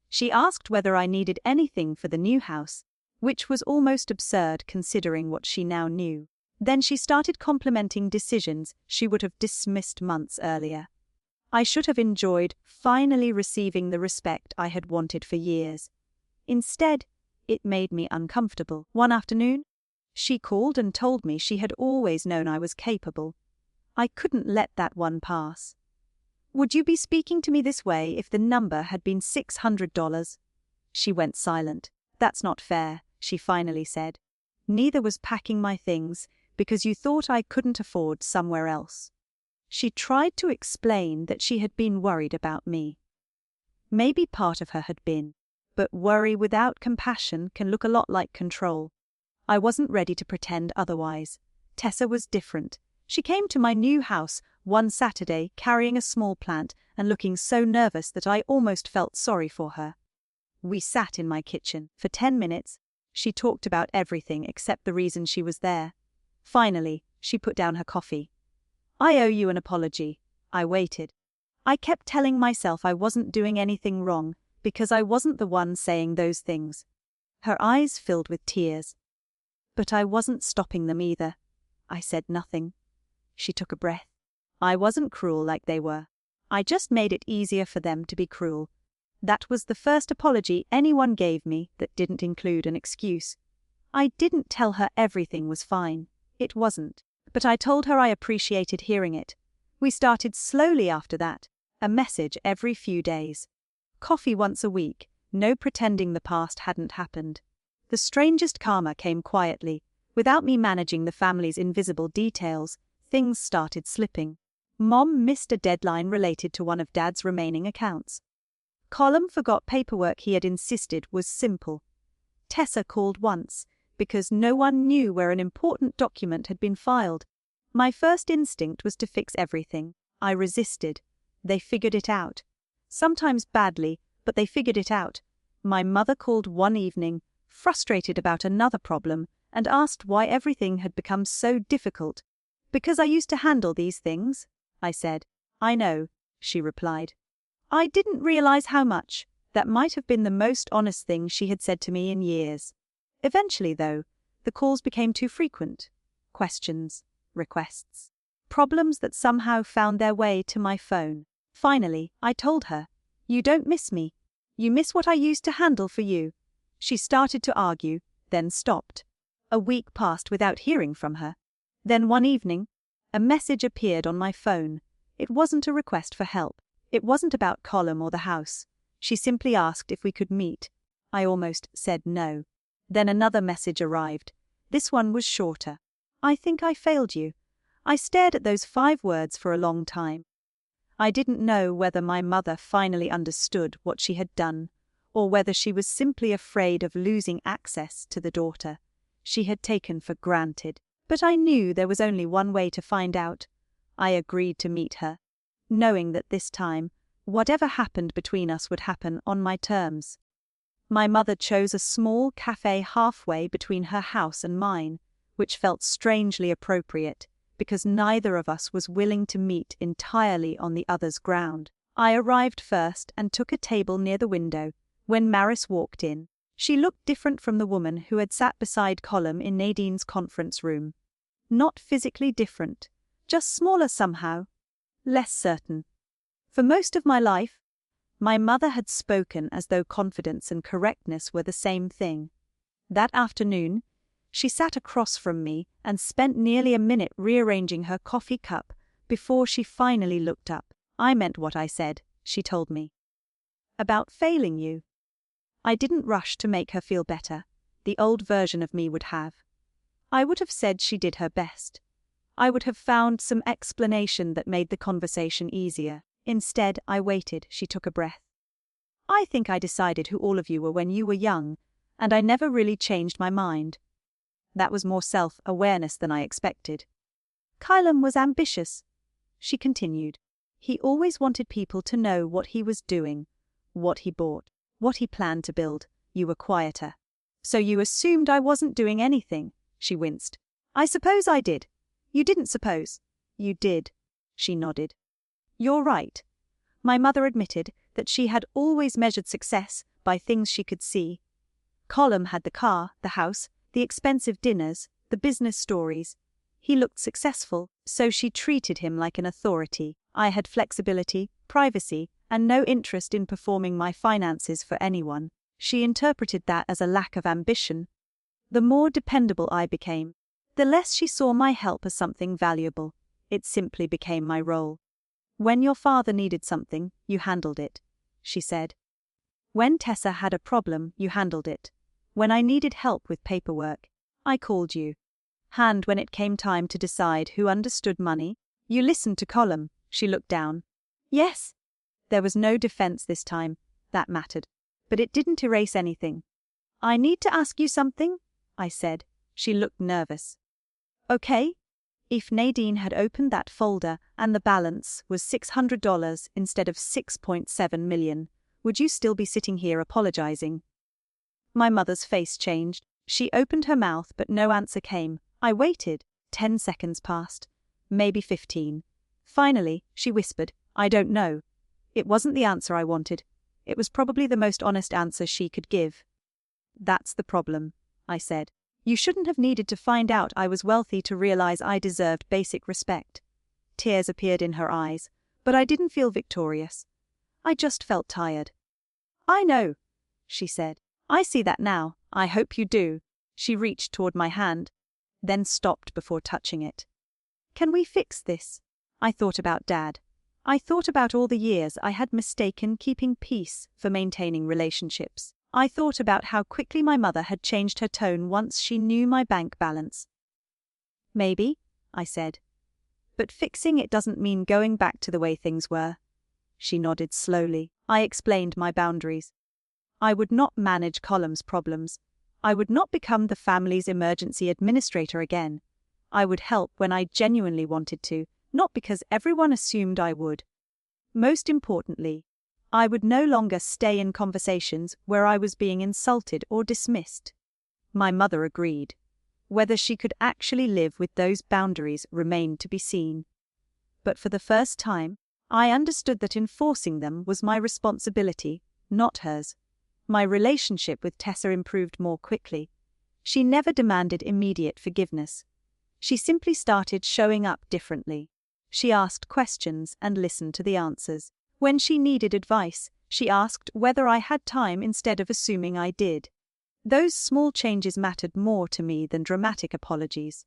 She asked whether I needed anything for the new house, which was almost absurd considering what she now knew. Then she started complimenting decisions she would have dismissed months earlier. I should have enjoyed finally receiving the respect I had wanted for years. Instead, it made me uncomfortable. One afternoon, she called and told me she had always known I was capable. I couldn't let that one pass. Would you be speaking to me this way if the number had been $600? She went silent. That's not fair, she finally said. Neither was packing my things, because you thought I couldn't afford somewhere else. She tried to explain that she had been worried about me. Maybe part of her had been, but worry without compassion can look a lot like control. I wasn't ready to pretend otherwise. Tessa was different. She came to my new house one Saturday carrying a small plant and looking so nervous that I almost felt sorry for her. We sat in my kitchen. For 10 minutes, she talked about everything except the reason she was there. Finally, she put down her coffee. I owe you an apology. I waited. I kept telling myself I wasn't doing anything wrong because I wasn't the one saying those things. Her eyes filled with tears. But I wasn't stopping them either. I said nothing. She took a breath. I wasn't cruel like they were. I just made it easier for them to be cruel. That was the first apology anyone gave me that didn't include an excuse. I didn't tell her everything was fine. It wasn't. But I told her I appreciated hearing it. We started slowly after that. A message every few days. Coffee once a week. No pretending the past hadn't happened. The strangest karma came quietly. Without me managing the family's invisible details, things started slipping. Mom missed a deadline related to one of Dad's remaining accounts. Colm forgot paperwork he had insisted was simple. Tessa called once, because no one knew where an important document had been filed. My first instinct was to fix everything. I resisted. They figured it out. Sometimes badly, but they figured it out. My mother called one evening, frustrated about another problem, and asked why everything had become so difficult. Because I used to handle these things, I said. I know, she replied. I didn't realize how much. That might have been the most honest thing she had said to me in years. Eventually, though, the calls became too frequent. Questions, requests, problems that somehow found their way to my phone. Finally, I told her, "You don't miss me. You miss what I used to handle for you." She started to argue, then stopped. A week passed without hearing from her. Then one evening, a message appeared on my phone. It wasn't a request for help. It wasn't about Colm or the house. She simply asked if we could meet. I almost said no. Then another message arrived. This one was shorter. "I think I failed you." I stared at those 5 words for a long time. I didn't know whether my mother finally understood what she had done, or whether she was simply afraid of losing access to the daughter she had taken for granted. But I knew there was only one way to find out. I agreed to meet her, knowing that this time, whatever happened between us would happen on my terms. My mother chose a small cafe halfway between her house and mine, which felt strangely appropriate, because neither of us was willing to meet entirely on the other's ground. I arrived first and took a table near the window when Maris walked in. She looked different from the woman who had sat beside Colm in Nadine's conference room. Not physically different, just smaller somehow, less certain. For most of my life, my mother had spoken as though confidence and correctness were the same thing. That afternoon, she sat across from me and spent nearly a minute rearranging her coffee cup before she finally looked up. I meant what I said, she told me. About failing you. I didn't rush to make her feel better, the old version of me would have. I would have said she did her best. I would have found some explanation that made the conversation easier. Instead, I waited. She took a breath. I think I decided who all of you were when you were young, and I never really changed my mind. That was more self-awareness than I expected. Kylam was ambitious, she continued. He always wanted people to know what he was doing, what he bought, what he planned to build. You were quieter. So you assumed I wasn't doing anything, she winced. I suppose I did. You didn't suppose. You did, she nodded. You're right. My mother admitted that she had always measured success by things she could see. Colm had the car, the house, the expensive dinners, the business stories. He looked successful, so she treated him like an authority. I had flexibility, privacy, and no interest in performing my finances for anyone. She interpreted that as a lack of ambition. The more dependable I became, the less she saw my help as something valuable. It simply became my role. When your father needed something, you handled it, she said. When Tessa had a problem, you handled it. When I needed help with paperwork, I called you. And when it came time to decide who understood money, you listened to Colm. She looked down. Yes. There was no defense this time. That mattered. But it didn't erase anything. I need to ask you something, I said. She looked nervous. Okay. If Nadine had opened that folder and the balance was $600 instead of $6.7 million, would you still be sitting here apologizing? My mother's face changed. She opened her mouth, but no answer came. I waited. 10 seconds passed. Maybe 15. Finally, she whispered, I don't know. It wasn't the answer I wanted. It was probably the most honest answer she could give. That's the problem, I said. You shouldn't have needed to find out I was wealthy to realize I deserved basic respect. Tears appeared in her eyes, but I didn't feel victorious. I just felt tired. I know, she said. I see that now. I hope you do. She reached toward my hand, then stopped before touching it. Can we fix this? I thought about Dad. I thought about all the years I had mistaken keeping peace for maintaining relationships. I thought about how quickly my mother had changed her tone once she knew my bank balance. Maybe, I said. But fixing it doesn't mean going back to the way things were. She nodded slowly. I explained my boundaries. I would not manage Colm's problems. I would not become the family's emergency administrator again. I would help when I genuinely wanted to, not because everyone assumed I would. Most importantly, I would no longer stay in conversations where I was being insulted or dismissed. My mother agreed. Whether she could actually live with those boundaries remained to be seen. But for the first time, I understood that enforcing them was my responsibility, not hers. My relationship with Tessa improved more quickly. She never demanded immediate forgiveness. She simply started showing up differently. She asked questions and listened to the answers. When she needed advice, she asked whether I had time instead of assuming I did. Those small changes mattered more to me than dramatic apologies.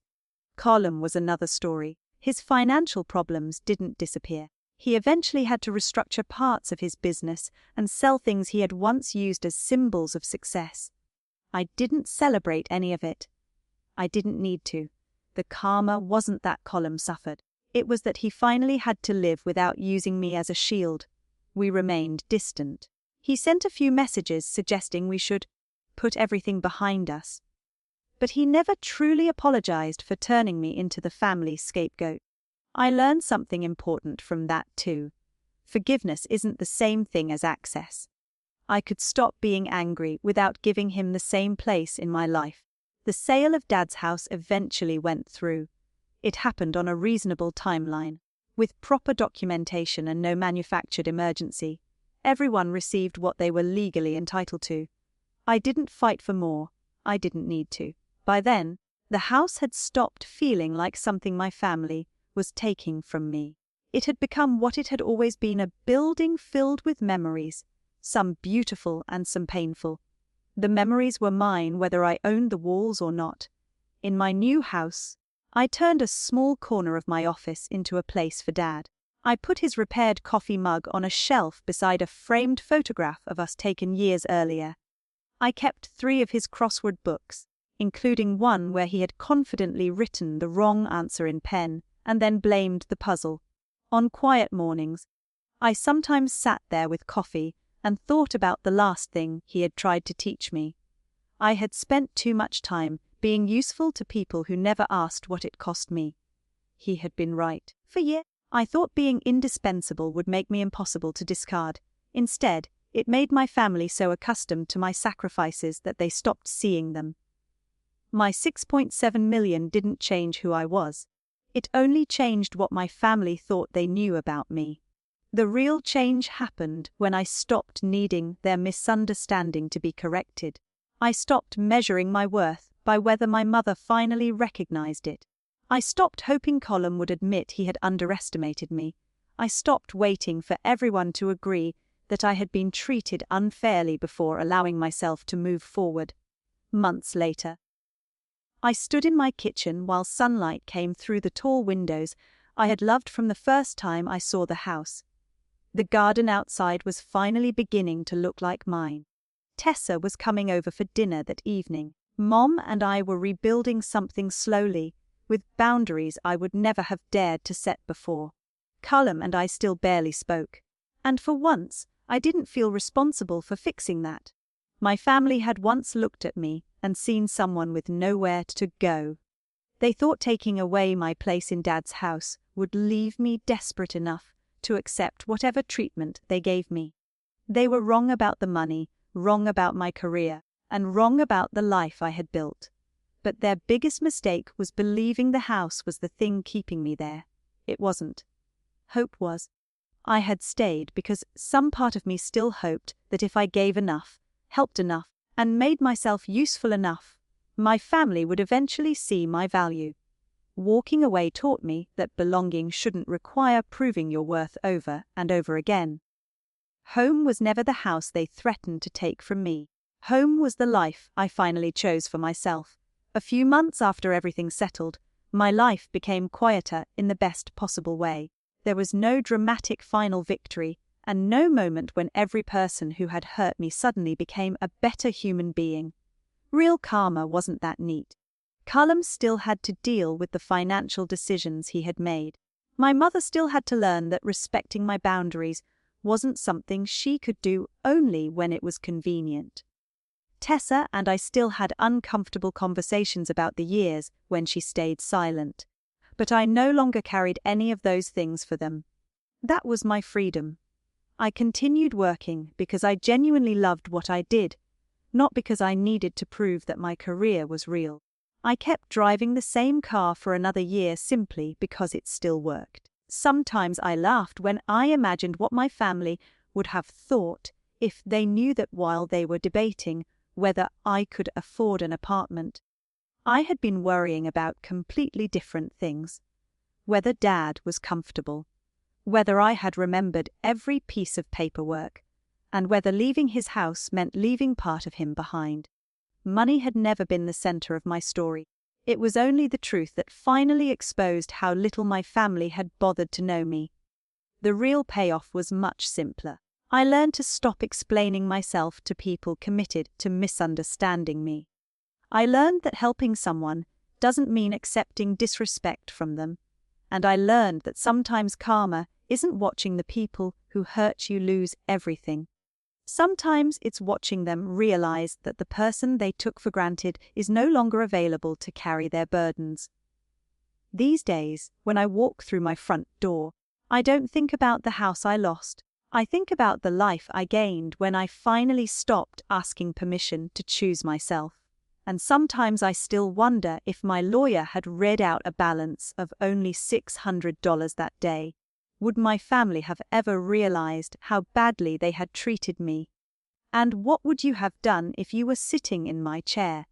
Colm was another story. His financial problems didn't disappear. He eventually had to restructure parts of his business and sell things he had once used as symbols of success. I didn't celebrate any of it. I didn't need to. The karma wasn't that Colm suffered. It was that he finally had to live without using me as a shield. We remained distant. He sent a few messages suggesting we should put everything behind us. But he never truly apologized for turning me into the family scapegoat. I learned something important from that too. Forgiveness isn't the same thing as access. I could stop being angry without giving him the same place in my life. The sale of Dad's house eventually went through. It happened on a reasonable timeline, with proper documentation and no manufactured emergency. Everyone received what they were legally entitled to. I didn't fight for more. I didn't need to. By then, the house had stopped feeling like something my family was taking from me. It had become what it had always been, a building filled with memories, some beautiful and some painful. The memories were mine whether I owned the walls or not. In my new house, I turned a small corner of my office into a place for Dad. I put his repaired coffee mug on a shelf beside a framed photograph of us taken years earlier. I kept 3 of his crossword books, including one where he had confidently written the wrong answer in pen and then blamed the puzzle. On quiet mornings, I sometimes sat there with coffee and thought about the last thing he had tried to teach me. I had spent too much time being useful to people who never asked what it cost me. He had been right. For years, I thought being indispensable would make me impossible to discard. Instead, it made my family so accustomed to my sacrifices that they stopped seeing them. My 6.7 million didn't change who I was. It only changed what my family thought they knew about me. The real change happened when I stopped needing their misunderstanding to be corrected. I stopped measuring my worth by whether my mother finally recognized it. I stopped hoping Colin would admit he had underestimated me. I stopped waiting for everyone to agree that I had been treated unfairly before allowing myself to move forward. Months later, I stood in my kitchen while sunlight came through the tall windows I had loved from the first time I saw the house. The garden outside was finally beginning to look like mine. Tessa was coming over for dinner that evening. Mom and I were rebuilding something slowly, with boundaries I would never have dared to set before. Callum and I still barely spoke, and for once I didn't feel responsible for fixing that. My family had once looked at me and seen someone with nowhere to go. They thought taking away my place in Dad's house would leave me desperate enough to accept whatever treatment they gave me. They were wrong about the money, wrong about my career, and wrong about the life I had built. But their biggest mistake was believing the house was the thing keeping me there. It wasn't. Hope was. I had stayed because some part of me still hoped that if I gave enough, helped enough, and made myself useful enough, my family would eventually see my value. Walking away taught me that belonging shouldn't require proving your worth over and over again. Home was never the house they threatened to take from me. Home was the life I finally chose for myself. A few months after everything settled, my life became quieter in the best possible way. There was no dramatic final victory, and no moment when every person who had hurt me suddenly became a better human being. Real karma wasn't that neat. Callum still had to deal with the financial decisions he had made. My mother still had to learn that respecting my boundaries wasn't something she could do only when it was convenient. Tessa and I still had uncomfortable conversations about the years when she stayed silent, but I no longer carried any of those things for them. That was my freedom. I continued working because I genuinely loved what I did, not because I needed to prove that my career was real. I kept driving the same car for another year simply because it still worked. Sometimes I laughed when I imagined what my family would have thought if they knew that while they were debating whether I could afford an apartment, I had been worrying about completely different things. Whether Dad was comfortable, whether I had remembered every piece of paperwork, and whether leaving his house meant leaving part of him behind. Money had never been the center of my story. It was only the truth that finally exposed how little my family had bothered to know me. The real payoff was much simpler. I learned to stop explaining myself to people committed to misunderstanding me. I learned that helping someone doesn't mean accepting disrespect from them. And I learned that sometimes karma isn't watching the people who hurt you lose everything. Sometimes it's watching them realize that the person they took for granted is no longer available to carry their burdens. These days, when I walk through my front door, I don't think about the house I lost. I think about the life I gained when I finally stopped asking permission to choose myself. And sometimes I still wonder if my lawyer had read out a balance of only $600 that day. Would my family have ever realized how badly they had treated me? And what would you have done if you were sitting in my chair?